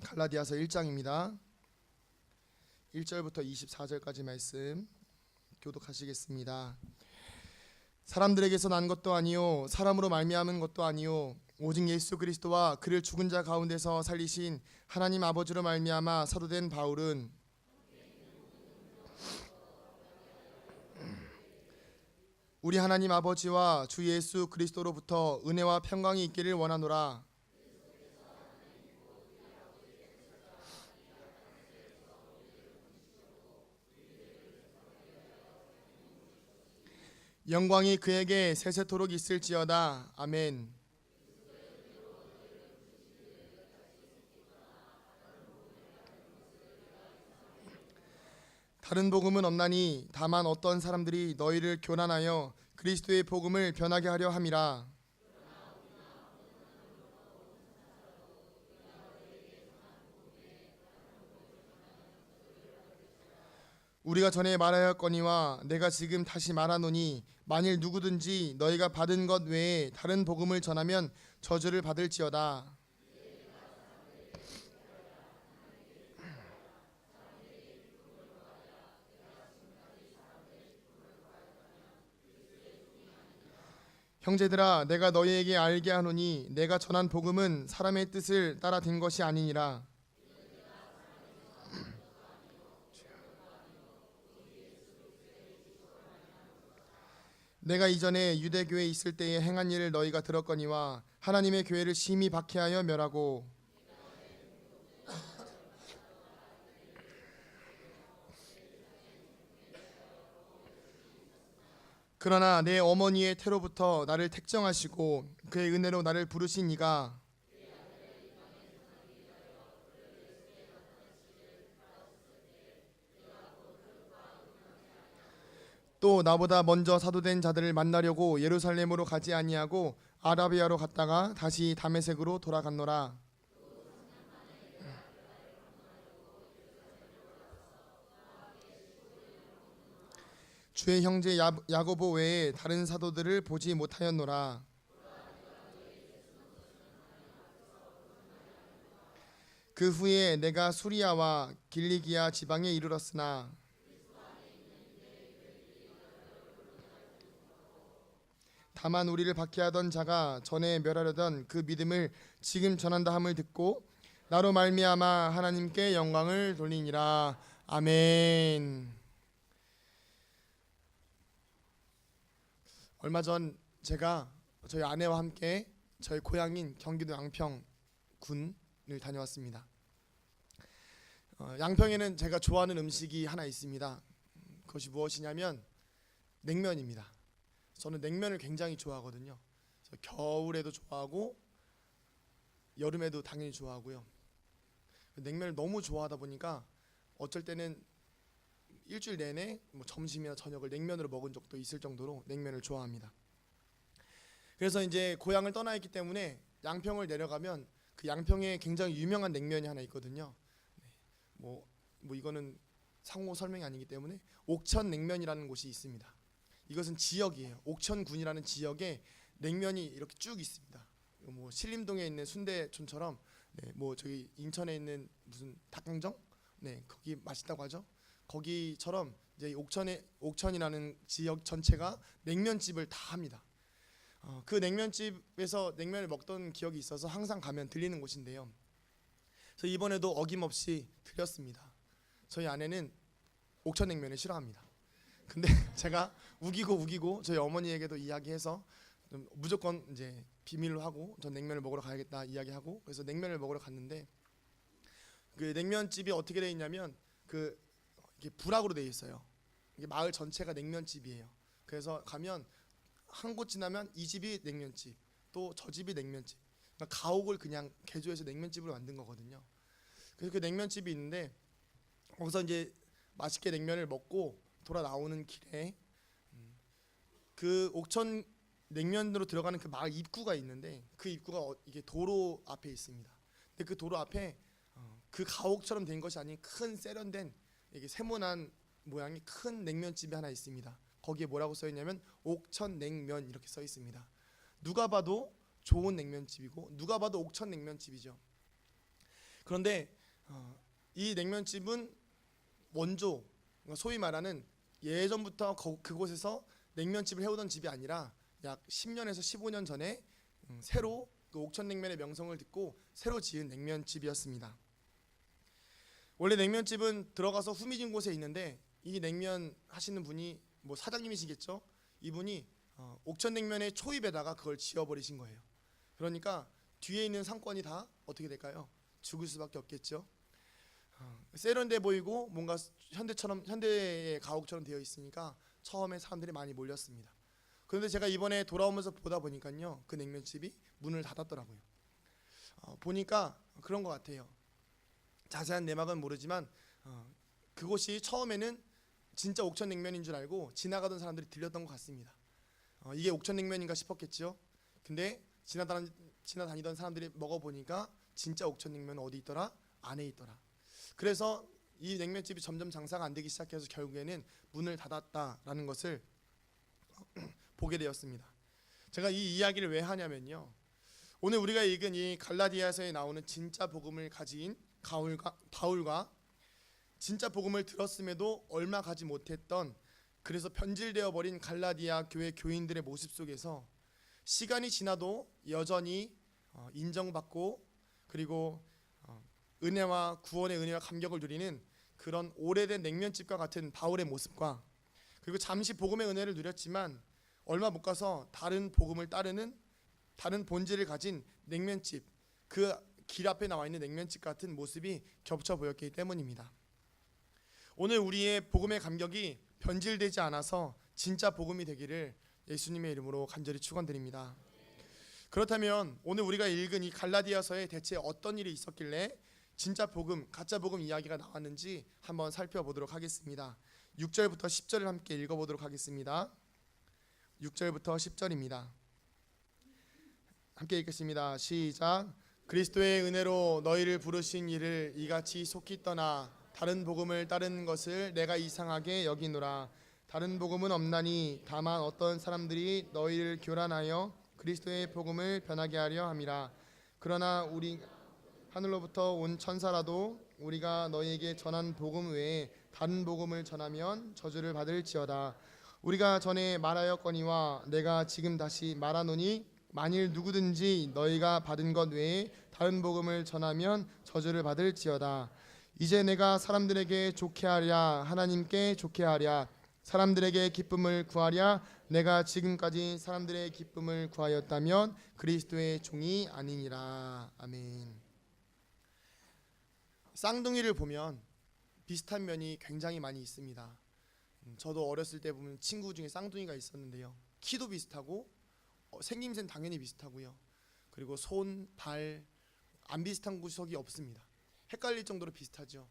갈라디아서 1장입니다. 1절부터 24절까지 말씀 교독하시겠습니다. 사람들에게서 난 것도 아니요 사람으로 말미암은 것도 아니요 오직 예수 그리스도와 그를 죽은 자 가운데서 살리신 하나님 아버지로 말미암아 사도된 바울은 우리 하나님 아버지와 주 예수 그리스도로부터 은혜와 평강이 있기를 원하노라. 영광이 그에게 세세토록 있을지어다. 아멘. 다른 복음은 없나니 다만 어떤 사람들이 너희를 교란하여 그리스도의 복음을 변하게 하려 함이라. 우리가 전에 말하였거니와 내가 지금 다시 말하노니 만일 누구든지 너희가 받은 것 외에 다른 복음을 전하면 저주를 받을지어다. 형제들아, 내가 너희에게 알게 하노니 내가 전한 복음은 사람의 뜻을 따라 된 것이 아니니라. 내가 이전에 유대교에 있을 때에 행한 일을 너희가 들었거니와 하나님의 교회를 심히 박해하여 멸하고 그러나 내 어머니의 태로부터 나를 택정하시고 그의 은혜로 나를 부르신 이가 또 나보다 먼저 사도된 자들을 만나려고 예루살렘으로 가지 아니하고 아라비아로 갔다가 다시 다메섹으로 돌아갔노라. 주의 형제 야고보 외에 다른 사도들을 보지 못하였노라. 그 후에 내가 수리아와 길리기아 지방에 이르렀으나 다만 우리를 박해하던 자가 전에 멸하려던 그 믿음을 지금 전한다 함을 듣고 나로 말미암아 하나님께 영광을 돌리니라. 아멘. 얼마 전 제가 저희 아내와 함께 저희 고향인 경기도 양평군을 다녀왔습니다. 양평에는 제가 좋아하는 음식이 하나 있습니다. 그것이 무엇이냐면 냉면입니다. 저는 냉면을 굉장히 좋아하거든요. 겨울에도 좋아하고 여름에도 당연히 좋아하고요. 냉면을 너무 좋아하다 보니까 어쩔 때는 일주일 내내 점심이나 저녁을 냉면으로 먹은 적도 있을 정도로 냉면을 좋아합니다. 그래서 이제 고향을 떠나 있기 때문에 양평을 내려가면 그 양평에 굉장히 유명한 냉면이 하나 있거든요. 뭐 이거는 상호 설명이 아니기 때문에 옥천 냉면이라는 곳이 있습니다. 이것은 지역이에요. 옥천군이라는 지역에 냉면이 이렇게 쭉 있습니다. 뭐 신림동에 있는 순대촌처럼, 저기 인천에 있는 무슨 닭강정, 거기 맛있다고 하죠. 거기처럼 이제 옥천이라는 지역 전체가 냉면집을 다 합니다. 그 냉면집에서 냉면을 먹던 기억이 있어서 항상 가면 들리는 곳인데요. 그래서 이번에도 어김없이 들렸습니다. 저희 아내는 옥천냉면을 싫어합니다. 근데 제가 우기고 저희 어머니에게도 이야기해서 무조건 이제 비밀로 하고 전 냉면을 먹으러 가야겠다 이야기하고 그래서 냉면을 먹으러 갔는데 그 냉면집이 어떻게 되어 있냐면 이게 부락으로 되어 있어요. 이게 마을 전체가 냉면집이에요. 그래서 가면 한 곳 지나면 이 집이 냉면집, 또 저 집이 냉면집. 그러니까 가옥을 그냥 개조해서 냉면집으로 만든 거거든요. 그래서 그 냉면집이 있는데 거기서 이제 맛있게 냉면을 먹고 돌아 나오는 길에 그 옥천 냉면으로 들어가는 그 마을 입구가 있는데 그 입구가 이게 도로 앞에 있습니다. 근데 그 도로 앞에 그 가옥처럼 된 것이 아닌 큰 세련된 이게 세모난 모양의 큰 냉면집이 하나 있습니다. 거기에 뭐라고 써 있냐면 옥천냉면 이렇게 써 있습니다. 누가 봐도 좋은 냉면집이고 누가 봐도 옥천 냉면집이죠. 그런데 이 냉면집은 원조, 소위 말하는 예전부터 그곳에서 냉면집을 해오던 집이 아니라 약 10년에서 15년 전에 새로 그 옥천냉면의 명성을 듣고 새로 지은 냉면집이었습니다. 원래 냉면집은 들어가서 후미진 곳에 있는데 이 냉면 하시는 분이 사장님이시겠죠. 이분이 옥천냉면의 초입에다가 그걸 지어버리신 거예요. 그러니까 뒤에 있는 상권이 다 어떻게 될까요? 죽을 수밖에 없겠죠. 세련돼 보이고 뭔가 현대의 가옥처럼 되어 있으니까 처음에 사람들이 많이 몰렸습니다. 그런데 제가 이번에 돌아오면서 보다 보니까요, 그 냉면집이 문을 닫았더라고요. 보니까 그런 것 같아요. 자세한 내막은 모르지만 그곳이 처음에는 진짜 옥천냉면인 줄 알고 지나가던 사람들이 들렸던 것 같습니다. 이게 옥천냉면인가 싶었겠죠. 근데 지나다니던 사람들이 먹어보니까 진짜 옥천냉면은 어디 있더라? 안에 있더라. 그래서 이 냉면집이 점점 장사가 안 되기 시작해서 결국에는 문을 닫았다라는 것을 보게 되었습니다. 제가 이 이야기를 왜 하냐면요, 오늘 우리가 읽은 이 갈라디아서에 나오는 진짜 복음을 가진 바울과 진짜 복음을 들었음에도 얼마 가지 못했던, 그래서 변질되어 버린 갈라디아 교회 교인들의 모습 속에서 시간이 지나도 여전히 인정받고 그리고 은혜와 구원의 은혜와 감격을 누리는 그런 오래된 냉면집과 같은 바울의 모습과, 그리고 잠시 복음의 은혜를 누렸지만 얼마 못 가서 다른 복음을 따르는 다른 본질을 가진 냉면집, 그 길 앞에 나와 있는 냉면집 같은 모습이 겹쳐 보였기 때문입니다. 오늘 우리의 복음의 감격이 변질되지 않아서 진짜 복음이 되기를 예수님의 이름으로 간절히 축원드립니다. 그렇다면 오늘 우리가 읽은 이 갈라디아서에 대체 어떤 일이 있었길래 진짜 복음, 가짜 복음 이야기가 나왔는지 한번 살펴보도록 하겠습니다. 6절부터 10절을 함께 읽어보도록 하겠습니다. 6절부터 10절입니다. 함께 읽겠습니다. 시작. 그리스도의 은혜로 너희를 부르신 이를 이같이 속히 떠나 다른 복음을 따르는 것을 내가 이상하게 여기노라. 다른 복음은 없나니 다만 어떤 사람들이 너희를 교란하여 그리스도의 복음을 변하게 하려 함이라. 그러나 우리 하늘로부터 온 천사라도 우리가 너희에게 전한 복음 외에 다른 복음을 전하면 저주를 받을지어다. 우리가 전에 말하였거니와 내가 지금 다시 말하노니 만일 누구든지 너희가 받은 것 외에 다른 복음을 전하면 저주를 받을지어다. 이제 내가 사람들에게 좋게 하랴 하나님께 좋게 하랴 사람들에게 기쁨을 구하랴 내가 지금까지 사람들의 기쁨을 구하였다면 그리스도의 종이 아니니라. 아멘. 쌍둥이를 보면 비슷한 면이 굉장히 많이 있습니다. 저도 어렸을 때 보면 친구 중에 쌍둥이가 있었는데요, 키도 비슷하고 생김새는 당연히 비슷하고요, 그리고 손, 발 안 비슷한 구석이 없습니다. 헷갈릴 정도로 비슷하죠.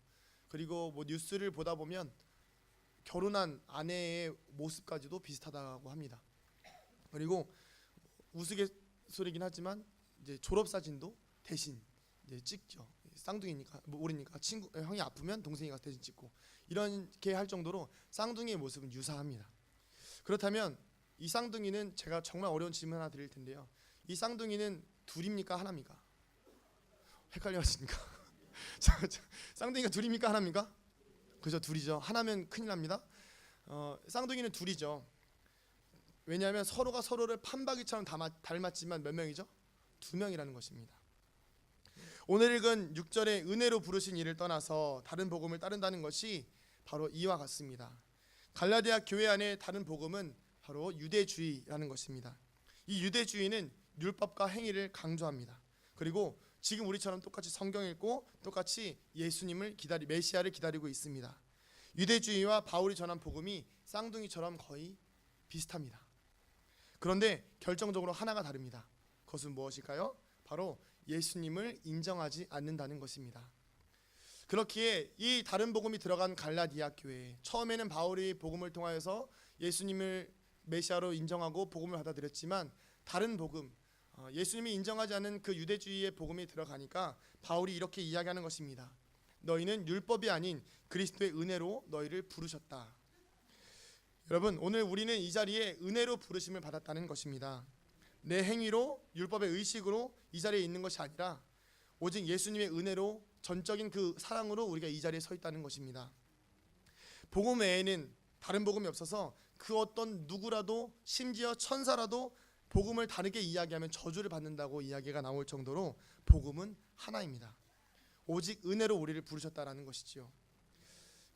그리고 뭐 뉴스를 보다 보면 결혼한 아내의 모습까지도 비슷하다고 합니다. 그리고 우스갯소리긴 하지만 이제 졸업 사진도 대신 이제 찍죠. 쌍둥이니까 모르니까 친구 형이 아프면 동생이 가서 대신 찍고 이렇게 할 정도로 쌍둥이의 모습은 유사합니다. 그렇다면 이 쌍둥이는, 제가 정말 어려운 질문 하나 드릴 텐데요, 이 쌍둥이는 둘입니까 하나입니까? 헷갈려 하십니까? 쌍둥이가 둘입니까 하나입니까? 그죠, 둘이죠. 하나면 큰일 납니다. 쌍둥이는 둘이죠. 왜냐하면 서로가 서로를 판박이처럼 닮았지만 몇 명이죠? 2명이라는 것입니다. 오늘 읽은 6절에 은혜로 부르신 이를 떠나서 다른 복음을 따른다는 것이 바로 이와 같습니다. 갈라디아 교회 안에 다른 복음은 바로 유대주의라는 것입니다. 이 유대주의는 율법과 행위를 강조합니다. 그리고 지금 우리처럼 똑같이 성경 읽고 똑같이 예수님을 메시아를 기다리고 있습니다. 유대주의와 바울이 전한 복음이 쌍둥이처럼 거의 비슷합니다. 그런데 결정적으로 하나가 다릅니다. 그것은 무엇일까요? 바로 예수님을 인정하지 않는다는 것입니다. 그렇기에 이 다른 복음이 들어간 갈라디아 교회, 처음에는 바울이 복음을 통하여서 예수님을 메시아로 인정하고 복음을 받아들였지만 다른 복음, 예수님이 인정하지 않은 그 유대주의의 복음이 들어가니까 바울이 이렇게 이야기하는 것입니다. 너희는 율법이 아닌 그리스도의 은혜로 너희를 부르셨다. 여러분, 오늘 우리는 이 자리에 은혜로 부르심을 받았다는 것입니다. 내 행위로, 율법의 의식으로 이 자리에 있는 것이 아니라 오직 예수님의 은혜로, 전적인 그 사랑으로 우리가 이 자리에 서 있다는 것입니다. 복음 외에는 다른 복음이 없어서 그 어떤 누구라도, 심지어 천사라도 복음을 다르게 이야기하면 저주를 받는다고 이야기가 나올 정도로 복음은 하나입니다. 오직 은혜로 우리를 부르셨다라는 것이지요.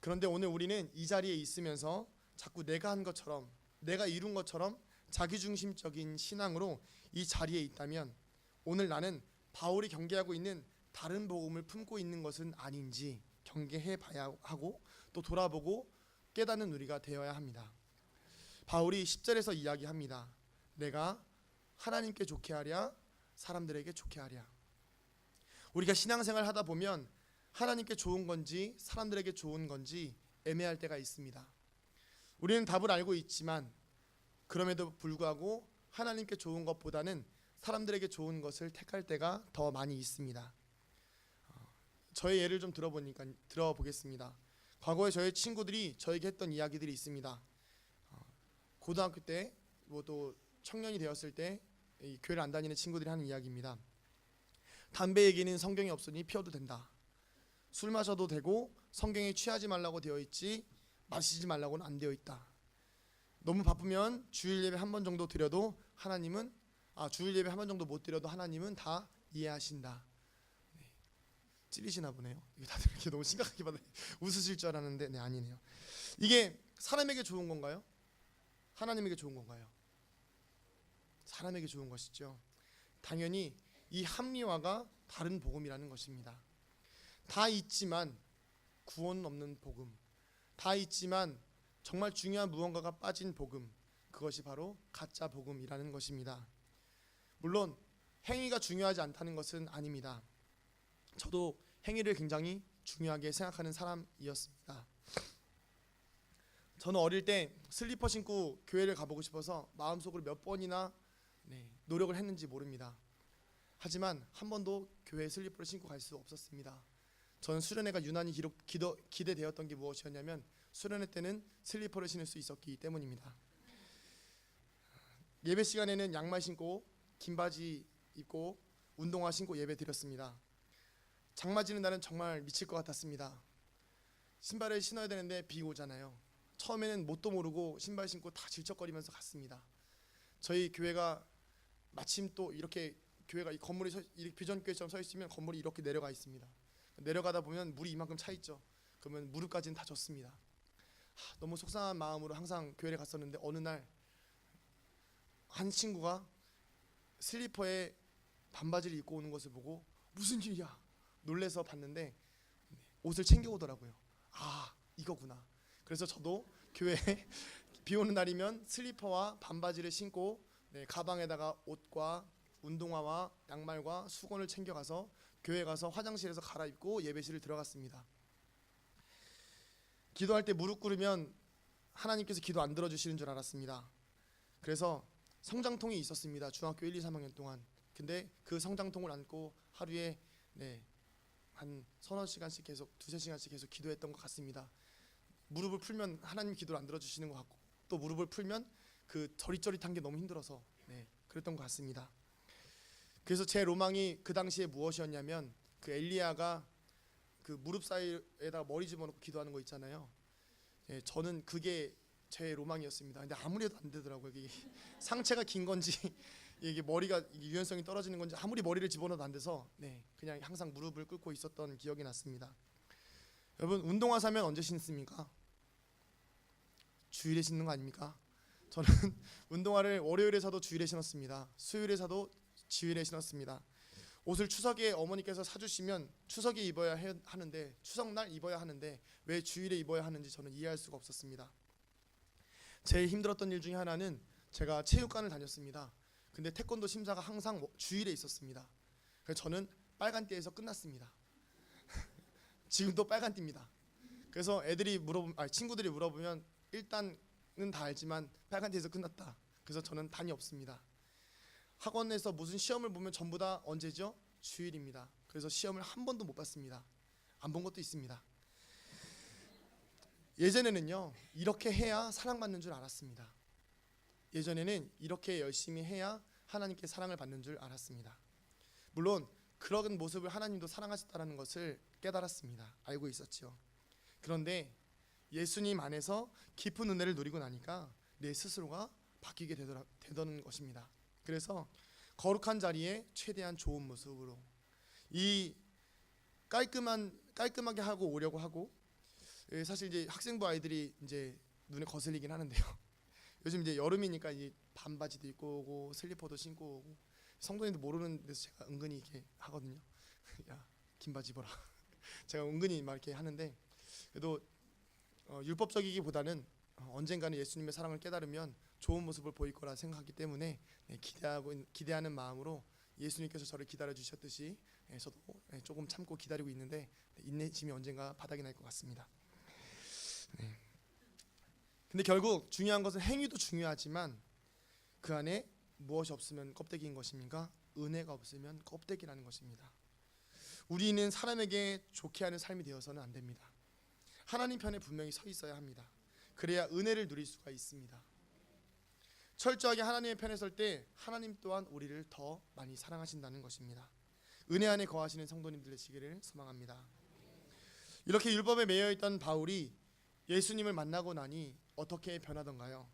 그런데 오늘 우리는 이 자리에 있으면서 자꾸 내가 한 것처럼, 내가 이룬 것처럼 자기중심적인 신앙으로 이 자리에 있다면 오늘 나는 바울이 경계하고 있는 다른 복음을 품고 있는 것은 아닌지 경계해 봐야 하고 또 돌아보고 깨닫는 우리가 되어야 합니다. 바울이 10절에서 이야기합니다. 내가 하나님께 좋게 하랴 사람들에게 좋게 하랴. 우리가 신앙생활 하다 보면 하나님께 좋은 건지 사람들에게 좋은 건지 애매할 때가 있습니다. 우리는 답을 알고 있지만 그럼에도 불구하고 하나님께 좋은 것보다는 사람들에게 좋은 것을 택할 때가 더 많이 있습니다. 저의 예를 좀 들어보겠습니다. 과거에 저의 친구들이 저에게 했던 이야기들이 있습니다. 고등학교 때, 뭐 또 청년이 되었을 때 이 교회를 안 다니는 친구들이 하는 이야기입니다. 담배 얘기는 성경에 없으니 피워도 된다. 술 마셔도 되고 성경에 취하지 말라고 되어 있지 마시지 말라고는 안 되어 있다. 너무 바쁘면 주일 예배 한 번 정도 드려도 하나님은 주일 예배 한 번 정도 못 드려도 하나님은 다 이해하신다. 네. 찔리시나 보네요. 이거 다들 이렇게 너무 심각하게 받아 웃으실 줄 알았는데 네, 아니네요. 이게 사람에게 좋은 건가요? 하나님에게 좋은 건가요? 사람에게 좋은 것이죠. 당연히 이 합리화가 다른 복음이라는 것입니다. 다 있지만 구원 없는 복음, 다 있지만 정말 중요한 무언가가 빠진 복음, 그것이 바로 가짜 복음이라는 것입니다. 물론 행위가 중요하지 않다는 것은 아닙니다. 저도 행위를 굉장히 중요하게 생각하는 사람이었습니다. 저는 어릴 때 슬리퍼 신고 교회를 가보고 싶어서 마음속으로 몇 번이나 노력을 했는지 모릅니다. 하지만 한 번도 교회에 슬리퍼를 신고 갈 수 없었습니다. 저는 수련회가 유난히 기대되었던 게 무엇이었냐면 수련회 때는 슬리퍼를 신을 수 있었기 때문입니다. 예배 시간에는 양말 신고 긴 바지 입고 운동화 신고 예배 드렸습니다. 장 맞이는 날은 정말 미칠 것 같았습니다. 신발을 신어야 되는데 비가 오잖아요. 처음에는 뭣도 모르고 신발 신고 다 질척거리면서 갔습니다. 저희 교회가 마침 또 이렇게 교회가 이 건물이 비전교회처럼 서 있으면 건물이 이렇게 내려가 있습니다. 내려가다 보면 물이 이만큼 차 있죠. 그러면 무릎까지는 다 젖습니다. 너무 속상한 마음으로 항상 교회를 갔었는데 어느 날 한 친구가 슬리퍼에 반바지를 입고 오는 것을 보고 무슨 일이야 놀래서 봤는데 옷을 챙겨오더라고요. 이거구나. 그래서 저도 교회에 비 오는 날이면 슬리퍼와 반바지를 신고 가방에다가 옷과 운동화와 양말과 수건을 챙겨가서 교회 가서 화장실에서 갈아입고 예배실을 들어갔습니다. 기도할 때 무릎 꿇으면 하나님께서 기도 안 들어주시는 줄 알았습니다. 그래서 성장통이 있었습니다. 중학교 1, 2, 3학년 동안. 근데 그 성장통을 안고 하루에 한 서너 시간씩 계속 두세 시간씩 계속 기도했던 것 같습니다. 무릎을 풀면 하나님 기도를 안 들어주시는 것 같고 또 무릎을 풀면 그 저릿저릿한 게 너무 힘들어서 그랬던 것 같습니다. 그래서 제 로망이 그 당시에 무엇이었냐면 그 엘리야가 그 무릎 사이에다 머리 집어넣고 기도하는 거 있잖아요. 저는 그게 제 로망이었습니다. 근데 아무리 해도 안 되더라고요. 이게 상체가 긴 건지 이게 머리가 유연성이 떨어지는 건지 아무리 머리를 집어넣어도 안 돼서 그냥 항상 무릎을 꿇고 있었던 기억이 났습니다. 여러분 운동화 사면 언제 신습니까? 주일에 신는 거 아닙니까? 저는 운동화를 월요일에 사도 주일에 신었습니다. 수요일에 사도 주일에 신었습니다. 옷을 추석에 어머니께서 사주시면 추석에 입어야 하는데 추석날 입어야 하는데 왜 주일에 입어야 하는지 저는 이해할 수가 없었습니다. 제일 힘들었던 일 중에 하나는 제가 체육관을 다녔습니다. 근데 태권도 심사가 항상 주일에 있었습니다. 그래서 저는 빨간띠에서 끝났습니다. 지금도 빨간띠입니다. 그래서 친구들이 물어보면 일단은 다 알지만 빨간띠에서 끝났다. 그래서 저는 단이 없습니다. 학원에서 무슨 시험을 보면 전부 다 언제죠? 주일입니다. 그래서 시험을 한 번도 못 봤습니다. 안 본 것도 있습니다. 예전에는요 이렇게 해야 사랑받는 줄 알았습니다. 예전에는 이렇게 열심히 해야 하나님께 사랑을 받는 줄 알았습니다. 물론 그런 모습을 하나님도 사랑하셨다는 것을 깨달았습니다. 알고 있었죠. 그런데 예수님 안에서 깊은 은혜를 누리고 나니까 내 스스로가 바뀌게 되던 것입니다. 그래서 거룩한 자리에 최대한 좋은 모습으로 이 깔끔하게 하고 오려고 하고 사실 이제 학생부 아이들이 이제 눈에 거슬리긴 하는데요. 요즘 이제 여름이니까 이제 반바지도 입고 오고 슬리퍼도 신고 오고 성도님도 모르는 데서 제가 은근히 이렇게 하거든요. 야, 긴 바지 입어라. 제가 은근히 막 이렇게 하는데 그래도 율법적이기보다는 언젠가는 예수님의 사랑을 깨달으면 좋은 모습을 보일 거라 생각하기 때문에 기대하는 마음으로 예수님께서 저를 기다려 주셨듯이 저도 조금 참고 기다리고 있는데 인내심이 언젠가 바닥이 날 것 같습니다. 근데 결국 중요한 것은 행위도 중요하지만 그 안에 무엇이 없으면 껍데기인 것입니까? 은혜가 없으면 껍데기라는 것입니다. 우리는 사람에게 좋게 하는 삶이 되어서는 안 됩니다. 하나님 편에 분명히 서 있어야 합니다. 그래야 은혜를 누릴 수가 있습니다. 철저하게 하나님의 편에 설 때 하나님 또한 우리를 더 많이 사랑하신다는 것입니다. 은혜 안에 거하시는 성도님들 되시기를 소망합니다. 이렇게 율법에 매여있던 바울이 예수님을 만나고 나니 어떻게 변하던가요?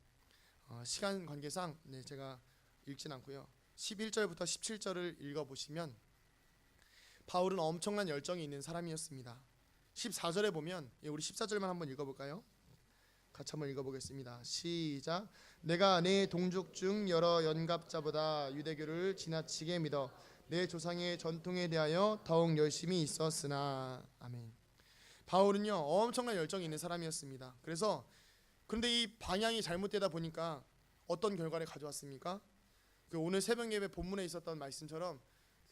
시간 관계상 제가 읽진 않고요. 11절부터 17절을 읽어보시면 바울은 엄청난 열정이 있는 사람이었습니다. 14절에 보면 우리 14절만 한번 읽어볼까요? 같이 한번 읽어보겠습니다. 시작. 내가 내 동족 중 여러 연갑자보다 유대교를 지나치게 믿어 내 조상의 전통에 대하여 더욱 열심히 있었으나. 아멘. 바울은요 엄청난 열정이 있는 사람이었습니다. 그런데 이 방향이 잘못되다 보니까 어떤 결과를 가져왔습니까? 오늘 새벽 예배 본문에 있었던 말씀처럼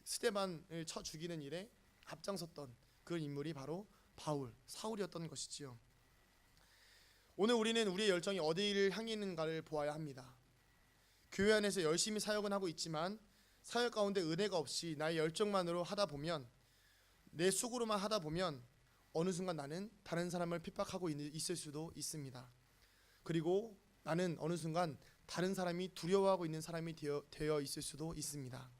스데반을 쳐 죽이는 일에 앞장섰던 그 인물이 바로 바울, 사울이었던 것이지요. 오늘 우리는 우리의 열정이 어디를 향해 있는가를 보아야 합니다. 교회 안에서 열심히 사역은 하고 있지만 사역 가운데 은혜가 없이 나의 열정만으로 하다 보면, 내 수고로만 하다 보면 어느 순간 나는 다른 사람을 핍박하고 있을 수도 있습니다. 그리고 나는 어느 순간 다른 사람이 두려워하고 있는 사람이 되어 있을 수도 있습니다.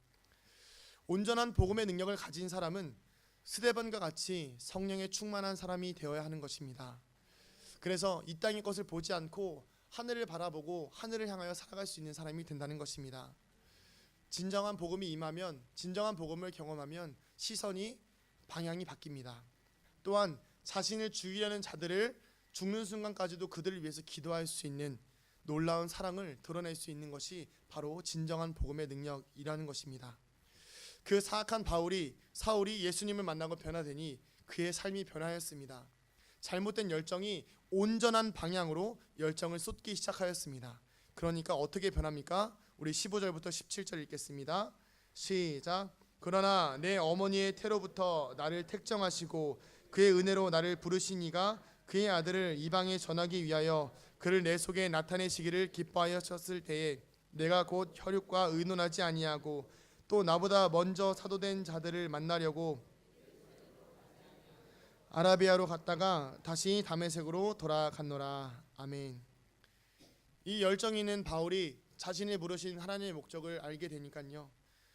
온전한 복음의 능력을 가진 사람은 스데반과 같이 성령에 충만한 사람이 되어야 하는 것입니다. 그래서 이 땅의 것을 보지 않고 하늘을 바라보고 하늘을 향하여 살아갈 수 있는 사람이 된다는 것입니다. 진정한 복음이 임하면, 진정한 복음을 경험하면 시선이, 방향이 바뀝니다. 또한 자신을 죽이려는 자들을 죽는 순간까지도 그들을 위해서 기도할 수 있는 놀라운 사랑을 드러낼 수 있는 것이 바로 진정한 복음의 능력이라는 것입니다. 그 사악한 사울이 예수님을 만나고 변화되니 그의 삶이 변화했습니다. 잘못된 열정이 온전한 방향으로 열정을 쏟기 시작하였습니다. 그러니까 어떻게 변합니까? 우리 15절부터 17절 읽겠습니다. 시작. 그러나 내 어머니의 태로부터 나를 택정하시고 그의 은혜로 나를 부르신 이가 그의 아들을 이방에 전하기 위하여 그를 내 속에 나타내시기를 기뻐하셨을 때에 내가 곧 혈육과 의논하지 아니하고 또 나보다 먼저 사도된 자들을 만나려고 아라비아로 갔다가 다시 다메섹으로 돌아갔노라. 아멘. 이 열정 있는 바울이 자신을 부르신 하나님의 목적을 알게 되니까요,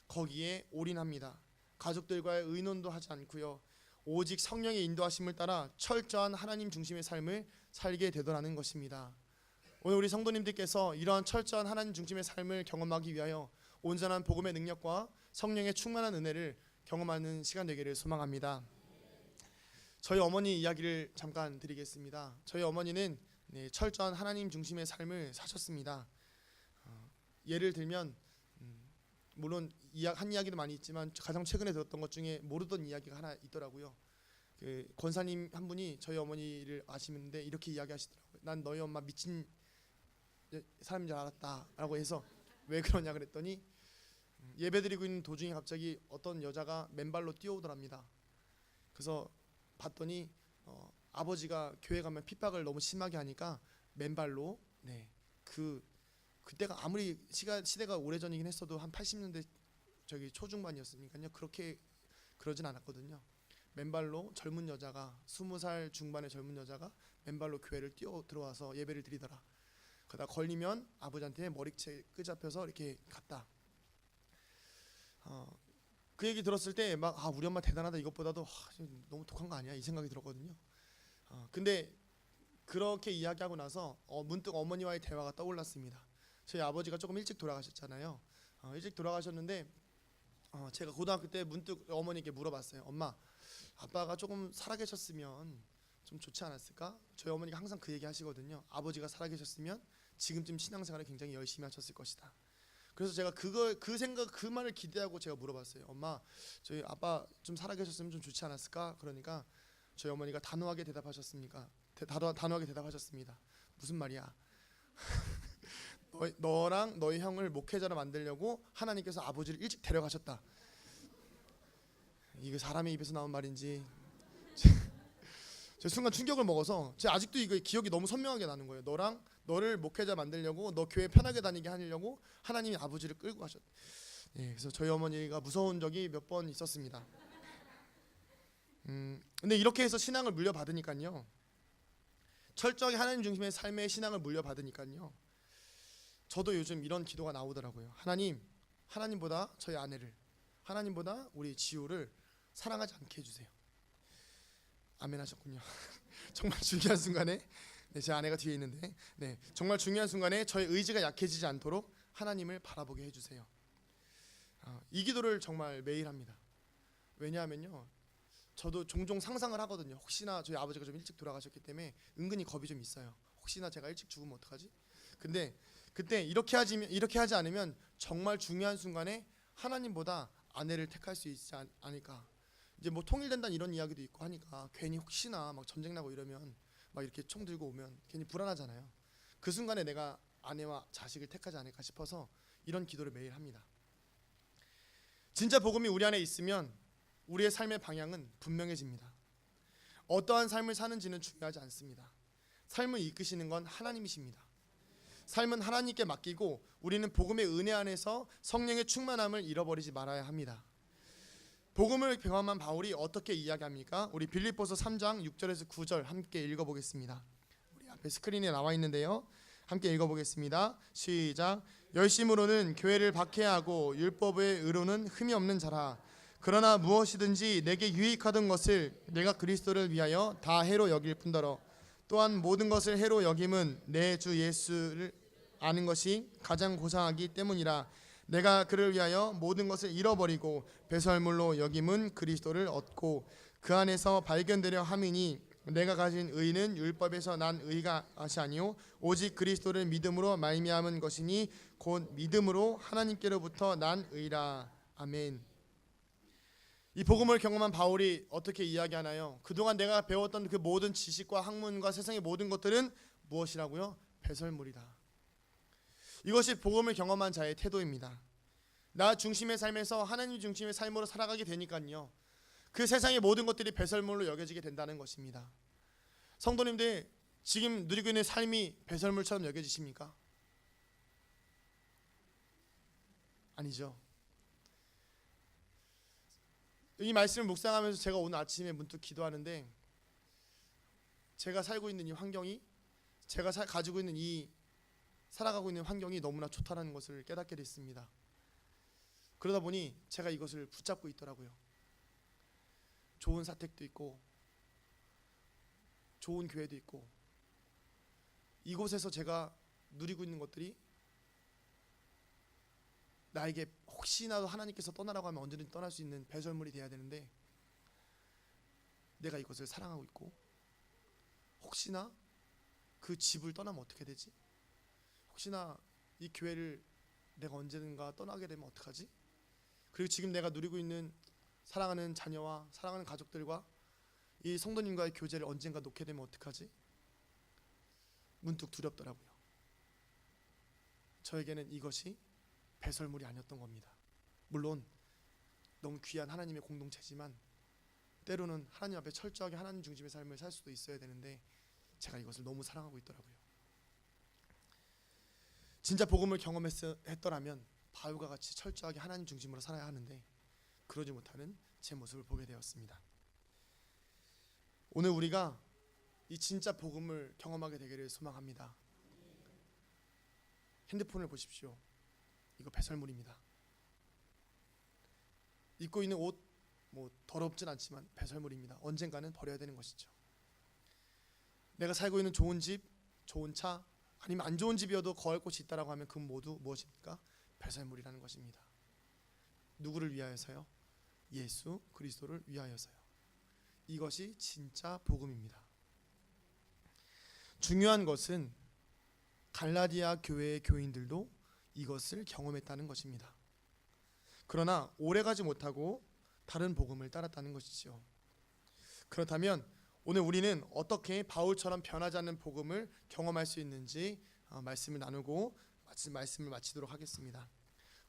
거기에 올인합니다. 가족들과의 의논도 하지 않고요, 오직 성령의 인도하심을 따라 철저한 하나님 중심의 삶을 살게 되더라는 것입니다. 오늘 우리 성도님들께서 이러한 철저한 하나님 중심의 삶을 경험하기 위하여 온전한 복음의 능력과 성령의 충만한 은혜를 경험하는 시간 되기를 소망합니다. 저희 어머니 이야기를 잠깐 드리겠습니다. 저희 어머니는 철저한 하나님 중심의 삶을 사셨습니다. 예를 들면 물론 한 이야기도 많이 있지만 가장 최근에 들었던 것 중에 모르던 이야기가 하나 있더라고요. 그 권사님 한 분이 저희 어머니를 아시는데 이렇게 이야기하시더라고요. 난 너희 엄마 미친 사람인 줄 알았다라고 해서 왜 그러냐 그랬더니 예배드리고 있는 도중에 갑자기 어떤 여자가 맨발로 뛰어오더랍니다. 그래서 봤더니 아버지가 교회 가면 핍박을 너무 심하게 하니까 맨발로, 그때가 아무리 시대가 오래전이긴 했어도 한 80년대 초중반이었으니까요, 그렇게 그러진 않았거든요. 맨발로 젊은 여자가 20살 중반의 젊은 여자가 맨발로 교회를 뛰어 들어와서 예배를 드리더라. 그러다 걸리면 아버지한테 머리채 끄잡혀서 이렇게 갔다. 그 얘기 들었을 때 막 우리 엄마 대단하다 이것보다도 너무 독한 거 아니야 이 생각이 들었거든요. 근데 그렇게 이야기하고 나서 문득 어머니와의 대화가 떠올랐습니다. 저희 아버지가 조금 일찍 돌아가셨잖아요. 일찍 돌아가셨는데 제가 고등학교 때 문득 어머니께 물어봤어요. 엄마, 아빠가 조금 살아계셨으면 좀 좋지 않았을까? 저희 어머니가 항상 그 얘기 하시거든요. 아버지가 살아계셨으면 지금쯤 신앙생활을 굉장히 열심히 하셨을 것이다. 그래서 제가 그 말을 기대하고 제가 물어봤어요. 엄마, 저희 아빠 좀 살아계셨으면 좀 좋지 않았을까? 그러니까 저희 어머니가 단호하게 대답하셨습니다. 무슨 말이야? 너랑 너희 형을 목회자로 만들려고 하나님께서 아버지를 일찍 데려가셨다. 이게 사람의 입에서 나온 말인지 제가 순간 충격을 먹어서 제가 아직도 이거 기억이 너무 선명하게 나는 거예요. 너를 목회자 만들려고, 너 교회 편하게 다니게 하려고 하나님이 아버지를 끌고 가셨. 그래서 저희 어머니가 무서운 적이 몇 번 있었습니다. 근데 이렇게 해서 신앙을 물려받으니까요. 철저하게 하나님 중심의 삶의 신앙을 물려받으니까요. 저도 요즘 이런 기도가 나오더라고요. 하나님보다 저희 아내를, 하나님보다 우리 지우를 사랑하지 않게 해주세요. 아멘 하셨군요. 정말 중요한 순간에 제 아내가 뒤에 있는데 정말 중요한 순간에 저의 의지가 약해지지 않도록 하나님을 바라보게 해주세요. 이 기도를 정말 매일 합니다. 왜냐하면요, 저도 종종 상상을 하거든요. 혹시나 저희 아버지가 좀 일찍 돌아가셨기 때문에 은근히 겁이 좀 있어요. 혹시나 제가 일찍 죽으면 어떡하지? 근데 그때 이렇게 하지 않으면 정말 중요한 순간에 하나님보다 아내를 택할 수 있지 않을까. 이제 뭐 통일된다는 이런 이야기도 있고 하니까 괜히 혹시나 막 전쟁 나고 이러면 막 이렇게 총 들고 오면 괜히 불안하잖아요. 그 순간에 내가 아내와 자식을 택하지 않을까 싶어서 이런 기도를 매일 합니다. 진짜 복음이 우리 안에 있으면 우리의 삶의 방향은 분명해집니다. 어떠한 삶을 사는지는 중요하지 않습니다. 삶을 이끄시는 건 하나님이십니다. 삶은 하나님께 맡기고 우리는 복음의 은혜 안에서 성령의 충만함을 잃어버리지 말아야 합니다. 복음을 경험한 바울이 어떻게 이야기합니까? 우리 빌립보서 3장 6절에서 9절 함께 읽어보겠습니다. 우리 앞에 스크린에 나와 있는데요, 함께 읽어보겠습니다. 시작. 열심으로는 교회를 박해하고 율법의 의로는 흠이 없는 자라. 그러나 무엇이든지 내게 유익하던 것을 내가 그리스도를 위하여 다 해로 여길 뿐더러 또한 모든 것을 해로 여김은 내 주 예수를 아는 것이 가장 고상하기 때문이라. 내가 그를 위하여 모든 것을 잃어버리고 배설물로 여김은 그리스도를 얻고 그 안에서 발견되려 함이니 내가 가진 의는 율법에서 난 의가 아니요 오직 그리스도를 믿음으로 말미암은 것이니 곧 믿음으로 하나님께로부터 난 의라. 아멘. 이 복음을 경험한 바울이 어떻게 이야기하나요? 그동안 내가 배웠던 그 모든 지식과 학문과 세상의 모든 것들은 무엇이라고요? 배설물이다. 이것이 복음을 경험한 자의 태도입니다. 나 중심의 삶에서 하나님 중심의 삶으로 살아가게 되니까요, 그 세상의 모든 것들이 배설물로 여겨지게 된다는 것입니다. 성도님들, 지금 누리고 있는 삶이 배설물처럼 여겨지십니까? 아니죠. 이 말씀을 묵상하면서 제가 오늘 아침에 문득 기도하는데, 제가 살고 있는 이 환경이, 제가 가지고 있는 이 살아가고 있는 환경이 너무나 좋다는 것을 깨닫게 됐습니다. 그러다 보니 제가 이것을 붙잡고 있더라고요. 좋은 사택도 있고 좋은 교회도 있고, 이곳에서 제가 누리고 있는 것들이 나에게 혹시나도 하나님께서 떠나라고 하면 언제든지 떠날 수 있는 배설물이 되어야 되는데, 내가 이것을 사랑하고 있고, 혹시나 그 집을 떠나면 어떻게 되지? 혹시나 이 교회를 내가 언제든가 떠나게 되면 어떡하지? 그리고 지금 내가 누리고 있는 사랑하는 자녀와 사랑하는 가족들과 이 성도님과의 교제를 언젠가 놓게 되면 어떡하지? 문득 두렵더라고요. 저에게는 이것이 배설물이 아니었던 겁니다. 물론 너무 귀한 하나님의 공동체지만 때로는 하나님 앞에 철저하게 하나님 중심의 삶을 살 수도 있어야 되는데, 제가 이것을 너무 사랑하고 있더라고요. 진짜 복음을 경험했더라면 바울과 같이 철저하게 하나님 중심으로 살아야 하는데, 그러지 못하는 제 모습을 보게 되었습니다. 오늘 우리가 이 진짜 복음을 경험하게 되기를 소망합니다. 핸드폰을 보십시오. 이거 배설물입니다. 입고 있는 옷 더럽진 않지만 배설물입니다. 언젠가는 버려야 되는 것이죠. 내가 살고 있는 좋은 집, 좋은 차, 아니면 안 좋은 집이어도 거할 곳이 있다라고 하면 그 모두 무엇입니까? 배설물이라는 것입니다. 누구를 위하여서요? 예수 그리스도를 위하여서요. 이것이 진짜 복음입니다. 중요한 것은 갈라디아 교회의 교인들도 이것을 경험했다는 것입니다. 그러나 오래가지 못하고 다른 복음을 따랐다는 것이죠. 그렇다면 오늘 우리는 어떻게 바울처럼 변하지 않는 복음을 경험할 수 있는지 말씀을 나누고 말씀을 마치도록 하겠습니다.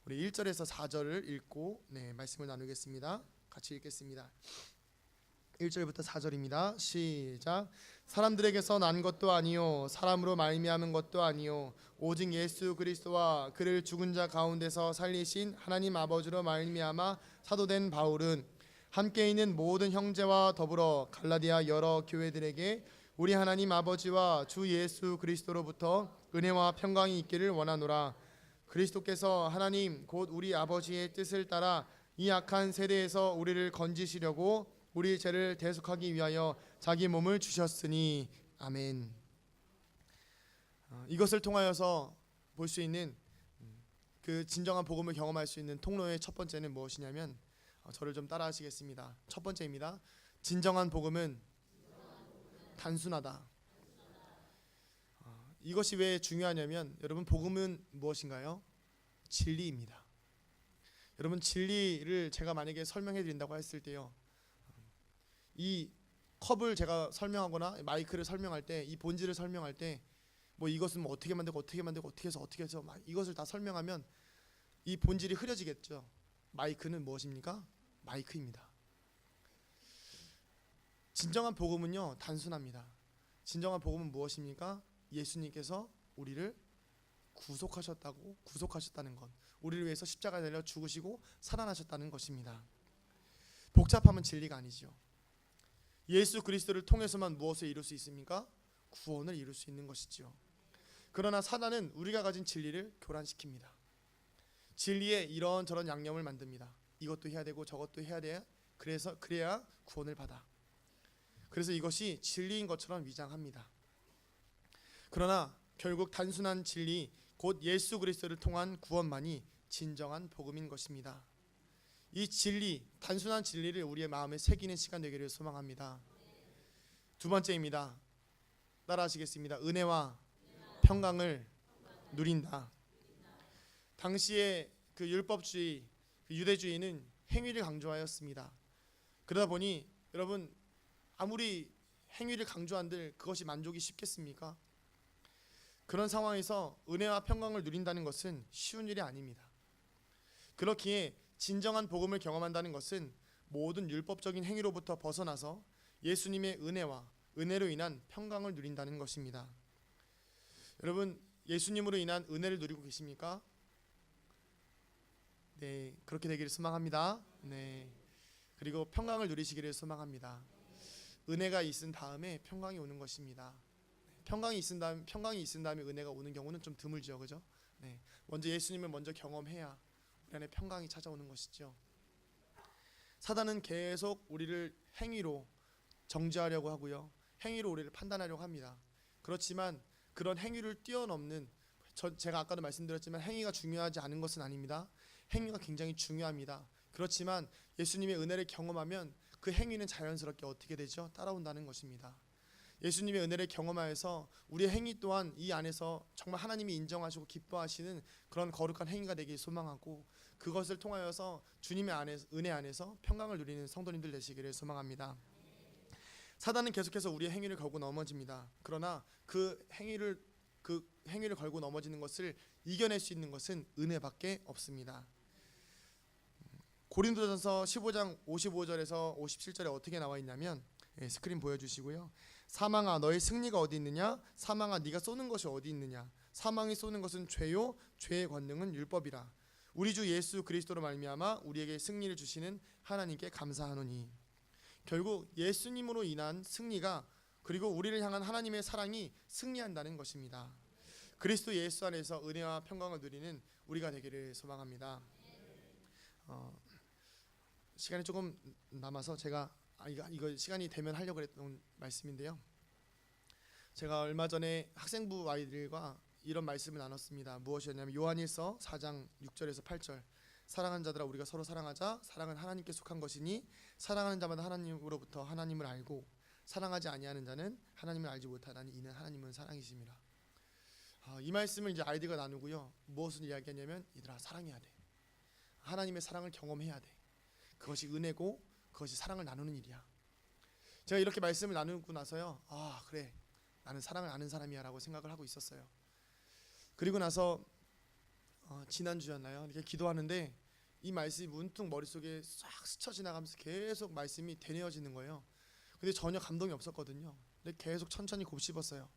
우리 1절에서 4절을 읽고 말씀을 나누겠습니다. 같이 읽겠습니다. 1절부터 4절입니다. 시작. 사람들에게서 난 것도 아니요 사람으로 말미암은 것도 아니요 오직 예수 그리스도와 그를 죽은 자 가운데서 살리신 하나님 아버지로 말미암아 사도된 바울은 함께 있는 모든 형제와 더불어 갈라디아 여러 교회들에게 우리 하나님 아버지와 주 예수 그리스도로부터 은혜와 평강이 있기를 원하노라. 그리스도께서 하나님 곧 우리 아버지의 뜻을 따라 이 악한 세대에서 우리를 건지시려고 우리 죄를 대속하기 위하여 자기 몸을 주셨으니 아멘. 이것을 통하여서 볼 수 있는 그 진정한 복음을 경험할 수 있는 통로의 첫 번째는 무엇이냐면 저를 좀 따라 하시겠습니다. 첫 번째입니다. 진정한 복음은 단순하다. 이것이 왜 중요하냐면 여러분 복음은 무엇인가요? 진리입니다. 여러분 진리를 제가 만약에 설명해 드린다고 했을 때요. 이 컵을 제가 설명하거나 마이크를 설명할 때 이 본질을 설명할 때 뭐 이것은 뭐 어떻게 만들고 어떻게 해서 막 이것을 다 설명하면 이 본질이 흐려지겠죠. 마이크는 무엇입니까? 마이크입니다. 진정한 복음은요 단순합니다. 진정한 복음은 무엇입니까? 예수님께서 우리를 구속하셨다는 것, 우리를 위해서 십자가에 달려 죽으시고 살아나셨다는 것입니다. 복잡하면 진리가 아니죠. 예수 그리스도를 통해서만 무엇을 이룰 수 있습니까? 구원을 이룰 수 있는 것이죠. 그러나 사단은 우리가 가진 진리를 교란시킵니다. 진리에 이런저런 양념을 만듭니다. 이것도 해야 되고 저것도 해야 돼. 그래야 구원을 받아. 그래서 이것이 진리인 것처럼 위장합니다. 그러나 결국 단순한 진리, 곧 예수 그리스도를 통한 구원만이 진정한 복음인 것입니다. 이 진리, 단순한 진리를 우리의 마음에 새기는 시간 되기를 소망합니다. 두 번째입니다. 따라하시겠습니다. 은혜와 평강을 누린다. 당시의 그 율법주의, 그 유대주의는 행위를 강조하였습니다. 그러다 보니 여러분 아무리 행위를 강조한들 그것이 만족이 쉽겠습니까? 그런 상황에서 은혜와 평강을 누린다는 것은 쉬운 일이 아닙니다. 그렇기에 진정한 복음을 경험한다는 것은 모든 율법적인 행위로부터 벗어나서 예수님의 은혜로 인한 평강을 누린다는 것입니다. 여러분 예수님으로 인한 은혜를 누리고 계십니까? 네, 그렇게 되기를 소망합니다. 네, 그리고 평강을 누리시기를 소망합니다. 은혜가 있은 다음에 평강이 오는 것입니다. 평강이 있은 다음에 은혜가 오는 경우는 좀 드물죠, 그죠? 네, 먼저 예수님을 먼저 경험해야 우리 안에 평강이 찾아오는 것이죠. 사단은 계속 우리를 행위로 정죄하려고 하고요, 행위로 우리를 판단하려고 합니다. 그렇지만 그런 행위를 뛰어넘는, 제가 아까도 말씀드렸지만 행위가 중요하지 않은 것은 아닙니다. 행위가 굉장히 중요합니다. 그렇지만 예수님의 은혜를 경험하면 그 행위는 자연스럽게 어떻게 되죠? 따라온다는 것입니다. 예수님의 은혜를 경험하여서 우리의 행위 또한 이 안에서 정말 하나님이 인정하시고 기뻐하시는 그런 거룩한 행위가 되길 소망하고, 그것을 통하여서 주님의 은혜 안에서 평강을 누리는 성도님들 되시기를 소망합니다. 사단은 계속해서 우리의 행위를 걸고 넘어집니다. 그러나 그 행위를 걸고 넘어지는 것을 이겨낼 수 있는 것은 은혜밖에 없습니다. 고린도전서 15장 55절에서 57절에 어떻게 나와 있냐면, 스크린 보여주시고요. 사망아 너의 승리가 어디 있느냐? 사망아 네가 쏘는 것이 어디 있느냐? 사망이 쏘는 것은 죄요, 죄의 권능은 율법이라. 우리 주 예수 그리스도로 말미암아 우리에게 승리를 주시는 하나님께 감사하노니. 결국 예수님으로 인한 승리가, 그리고 우리를 향한 하나님의 사랑이 승리한다는 것입니다. 그리스도 예수 안에서 은혜와 평강을 누리는 우리가 되기를 소망합니다. 시간이 조금 남아서 제가 이거 시간이 되면 하려고 했던 말씀인데요. 제가 얼마 전에 학생부 아이들과 이런 말씀을 나눴습니다. 무엇이었냐면 요한일서 4장 6절에서 8절. 사랑하는 자들아 우리가 서로 사랑하자. 사랑은 하나님께 속한 것이니 사랑하는 자마다 하나님으로부터 하나님을 알고 사랑하지 아니하는 자는 하나님을 알지 못하나니 이는 하나님은 사랑이심이라. 이 말씀을 이제 아이들과 나누고요. 무엇을 이야기하냐면, 얘들아 사랑해야 돼. 하나님의 사랑을 경험해야 돼. 그것이 은혜고 그것이 사랑을 나누는 일이야. 제가 이렇게 말씀을 나누고 나서요, 그래, 나는 사랑을 아는 사람이야 라고 생각을 하고 있었어요. 그리고 나서 지난주였나요? 이렇게 기도하는데 이 말씀이 문득 머릿속에 싹 스쳐 지나가면서 계속 말씀이 되뇌어지는 거예요. 근데 전혀 감동이 없었거든요. 근데 계속 천천히 곱씹었어요.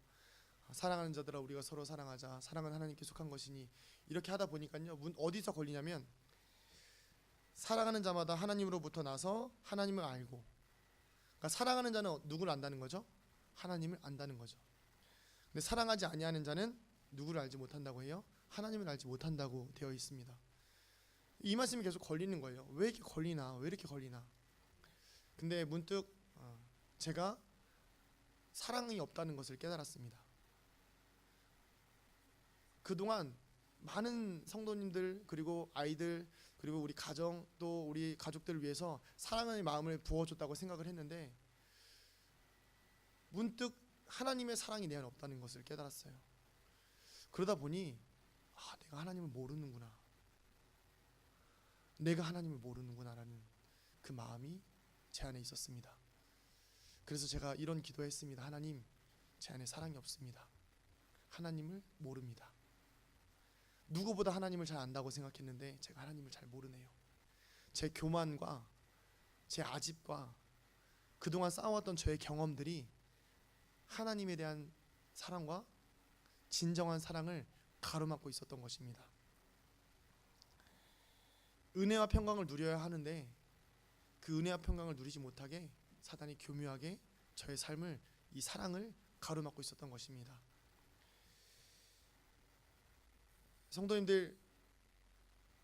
사랑하는 자들아 우리가 서로 사랑하자. 사랑은 하나님께 속한 것이니. 이렇게 하다 보니까요, 어디서 걸리냐면 사랑하는 자마다 하나님으로부터 나서 하나님을 알고, 그러니까 사랑하는 자는 누구를 안다는 거죠? 하나님을 안다는 거죠. 근데 사랑하지 아니하는 자는 누구를 알지 못한다고 해요? 하나님을 알지 못한다고 되어 있습니다. 이 말씀이 계속 걸리는 거예요. 왜 이렇게 걸리나? 왜 이렇게 걸리나? 근데 문득 제가 사랑이 없다는 것을 깨달았습니다. 그동안 많은 성도님들, 그리고 아이들, 그리고 우리 가정, 또 우리 가족들을 위해서 사랑의 마음을 부어줬다고 생각을 했는데, 문득 하나님의 사랑이 내 안에 없다는 것을 깨달았어요. 그러다 보니 내가 하나님을 모르는구나, 내가 하나님을 모르는구나라는 그 마음이 제 안에 있었습니다. 그래서 제가 이런 기도했습니다. 하나님, 제 안에 사랑이 없습니다. 하나님을 모릅니다. 누구보다 하나님을 잘 안다고 생각했는데 제가 하나님을 잘 모르네요. 제 교만과 제 아집과 그동안 쌓아왔던 저의 경험들이 하나님에 대한 사랑과 진정한 사랑을 가로막고 있었던 것입니다. 은혜와 평강을 누려야 하는데 그 은혜와 평강을 누리지 못하게 사단이 교묘하게 저의 삶을, 이 사랑을 가로막고 있었던 것입니다. 성도님들,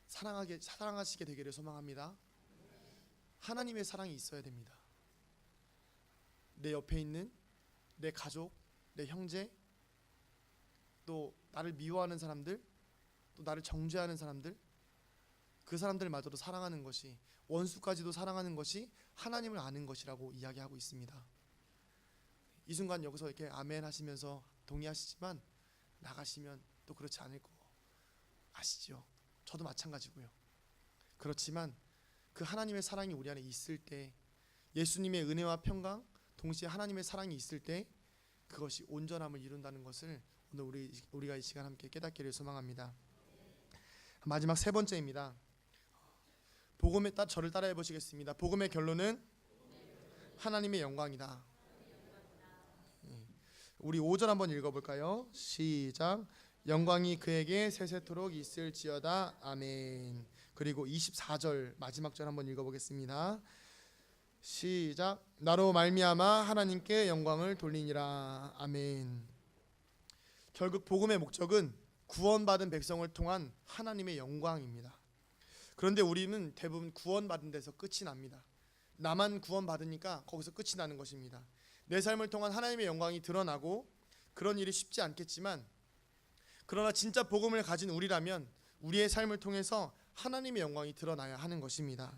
사랑하시게 되기를 소망합니다. 하나님의 사랑이 있어야 됩니다. 내 옆에 있는 내 가족, 내 형제, 또 나를 미워하는 사람들, 또 나를 정죄하는 사람들, 그 사람들마저도 사랑하는 것이, 원수까지도 사랑하는 것이 하나님을 아는 것이라고 이야기하고 있습니다. 이 순간 여기서 이렇게 아멘 하시면서 동의하시지만 나가시면 또 그렇지 않을 거 아시죠? 저도 마찬가지고요. 그렇지만 그 하나님의 사랑이 우리 안에 있을 때, 예수님의 은혜와 평강, 동시에 하나님의 사랑이 있을 때 그것이 온전함을 이룬다는 것을 오늘 우리가 이 시간 함께 깨닫기를 소망합니다. 마지막 세 번째입니다. 복음의 저를 따라해 보시겠습니다. 복음의 결론은 하나님의 영광이다. 우리 5절 한번 읽어볼까요? 시작. 영광이 그에게 세세토록 있을지어다. 아멘. 그리고 24절 마지막 절 한번 읽어보겠습니다. 시작. 나로 말미암아 하나님께 영광을 돌리니라. 아멘. 결국 복음의 목적은 구원받은 백성을 통한 하나님의 영광입니다. 그런데 우리는 대부분 구원받은 데서 끝이 납니다. 나만 구원받으니까 거기서 끝이 나는 것입니다. 내 삶을 통한 하나님의 영광이 드러나고 그런 일이 쉽지 않겠지만, 그러나 진짜 복음을 가진 우리라면 우리의 삶을 통해서 하나님의 영광이 드러나야 하는 것입니다.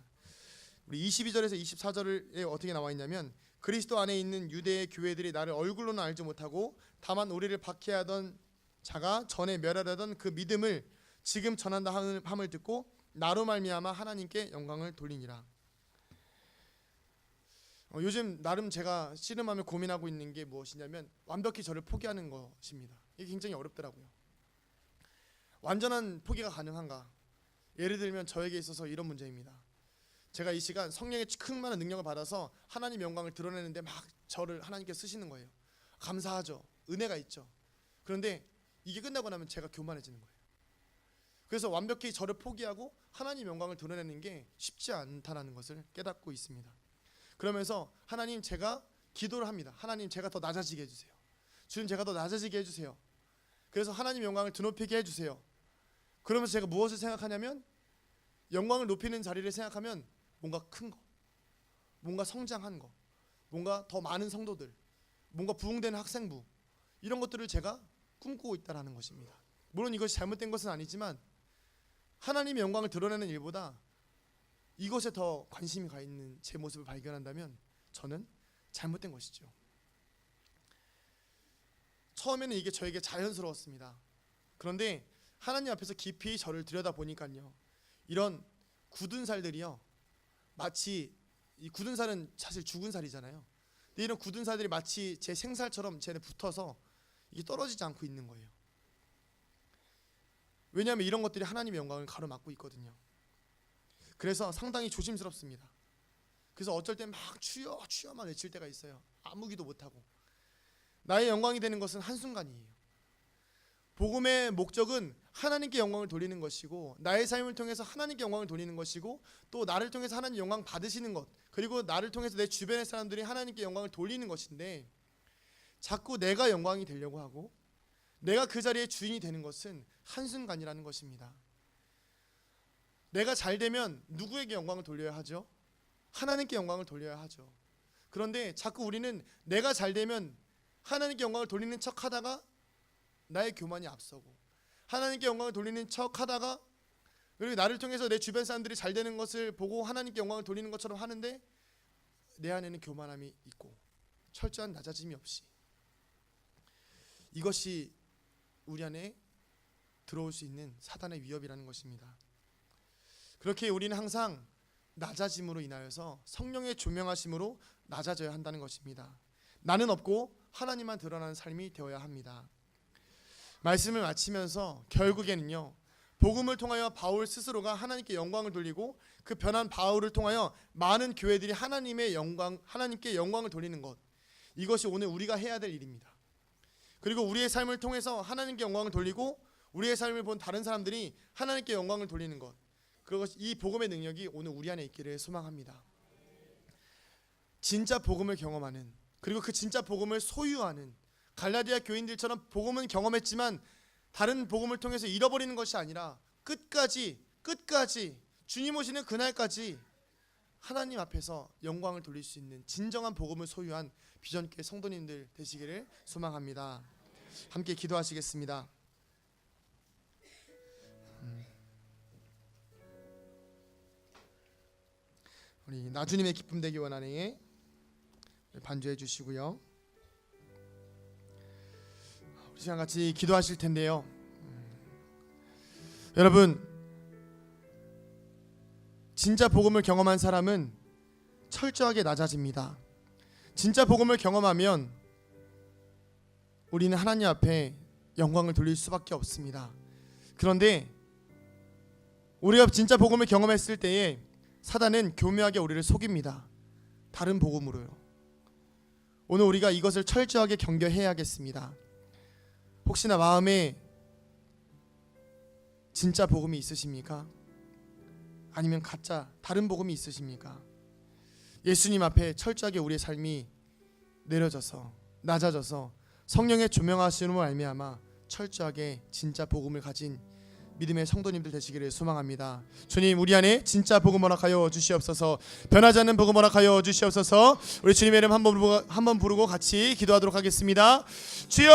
우리 22절에서 24절에 어떻게 나와 있냐면, 그리스도 안에 있는 유대의 교회들이 나를 얼굴로는 알지 못하고 다만 우리를 박해하던 자가 전에 멸하려던 그 믿음을 지금 전한다 함을 듣고 나로 말미암아 하나님께 영광을 돌리니라. 요즘 나름 제가 씨름하며 고민하고 있는 게 무엇이냐면 완벽히 저를 포기하는 것입니다. 이게 굉장히 어렵더라고요. 완전한 포기가 가능한가? 예를 들면 저에게 있어서 이런 문제입니다. 제가 이 시간 성령의 큰 많은 능력을 받아서 하나님 영광을 드러내는데 막 저를 하나님께 쓰시는 거예요. 감사하죠. 은혜가 있죠. 그런데 이게 끝나고 나면 제가 교만해지는 거예요. 그래서 완벽히 저를 포기하고 하나님 영광을 드러내는 게 쉽지 않다는 것을 깨닫고 있습니다. 그러면서 하나님, 제가 기도를 합니다. 하나님, 제가 더 낮아지게 해주세요. 주님, 제가 더 낮아지게 해주세요. 그래서 하나님 영광을 드높이게 해주세요. 그러면서 제가 무엇을 생각하냐면, 영광을 높이는 자리를 생각하면 뭔가 큰 거, 뭔가 성장한 거, 뭔가 더 많은 성도들, 뭔가 부흥되는 학생부, 이런 것들을 제가 꿈꾸고 있다는 것입니다. 물론 이것이 잘못된 것은 아니지만 하나님의 영광을 드러내는 일보다 이것에 더 관심이 가 있는 제 모습을 발견한다면 저는 잘못된 것이죠. 처음에는 이게 저에게 자연스러웠습니다. 그런데 하나님 앞에서 깊이 저를 들여다보니까요, 이런 굳은 살들이요, 마치, 이 굳은 살은 사실 죽은 살이잖아요. 근데 이런 굳은 살들이 마치 제 생살처럼 제 안에 붙어서 이게 떨어지지 않고 있는 거예요. 왜냐하면 이런 것들이 하나님의 영광을 가로막고 있거든요. 그래서 상당히 조심스럽습니다. 그래서 어쩔 땐 막 주여만 외칠 때가 있어요. 아무 기도 못하고. 나의 영광이 되는 것은 한순간이에요. 복음의 목적은 하나님께 영광을 돌리는 것이고, 나의 삶을 통해서 하나님께 영광을 돌리는 것이고, 또 나를 통해서 하나님 영광 받으시는 것, 그리고 나를 통해서 내 주변의 사람들이 하나님께 영광을 돌리는 것인데, 자꾸 내가 영광이 되려고 하고 내가 그 자리의 주인이 되는 것은 한순간이라는 것입니다. 내가 잘 되면 누구에게 영광을 돌려야 하죠? 하나님께 영광을 돌려야 하죠. 그런데 자꾸 우리는 내가 잘 되면 하나님께 영광을 돌리는 척 하다가 나의 교만이 앞서고, 하나님께 영광을 돌리는 척 하다가, 그리고 나를 통해서 내 주변 사람들이 잘 되는 것을 보고 하나님께 영광을 돌리는 것처럼 하는데 내 안에는 교만함이 있고 철저한 낮아짐이 없이, 이것이 우리 안에 들어올 수 있는 사단의 위협이라는 것입니다. 그렇게 우리는 항상 낮아짐으로 인하여서 성령의 조명하심으로 낮아져야 한다는 것입니다. 나는 없고 하나님만 드러나는 삶이 되어야 합니다. 말씀을 마치면서 결국에는요, 복음을 통하여 바울 스스로가 하나님께 영광을 돌리고 그 변한 바울을 통하여 많은 교회들이 하나님께 영광을 돌리는 것, 이것이 오늘 우리가 해야 될 일입니다. 그리고 우리의 삶을 통해서 하나님께 영광을 돌리고 우리의 삶을 본 다른 사람들이 하나님께 영광을 돌리는 것, 그것이 이 복음의 능력이 오늘 우리 안에 있기를 소망합니다. 진짜 복음을 경험하는, 그리고 그 진짜 복음을 소유하는 갈라디아 교인들처럼 복음은 경험했지만 다른 복음을 통해서 잃어버리는 것이 아니라 끝까지 주님 오시는 그날까지 하나님 앞에서 영광을 돌릴 수 있는 진정한 복음을 소유한 비전교회 성도님들 되시기를 소망합니다. 함께 기도하시겠습니다. 우리 나주님의 기쁨 되기 원하네 반주해 주시고요. 우리 시간 같이 기도하실 텐데요. 여러분, 진짜 복음을 경험한 사람은 철저하게 낮아집니다. 진짜 복음을 경험하면 우리는 하나님 앞에 영광을 돌릴 수밖에 없습니다. 그런데 우리가 진짜 복음을 경험했을 때에 사단은 교묘하게 우리를 속입니다. 다른 복음으로요. 오늘 우리가 이것을 철저하게 경계해야겠습니다. 혹시나 마음에 진짜 복음이 있으십니까? 아니면 가짜 다른 복음이 있으십니까? 예수님 앞에 철저하게 우리의 삶이 내려져서 낮아져서 성령의 조명하심으로 말미암아 철저하게 진짜 복음을 가진 믿음의 성도님들 되시기를 소망합니다. 주님, 우리 안에 진짜 복음 허락하여 주시옵소서. 변하지 않는 복음 허락하여 주시옵소서. 우리 주님의 이름 한번 부르고 같이 기도하도록 하겠습니다. 주여!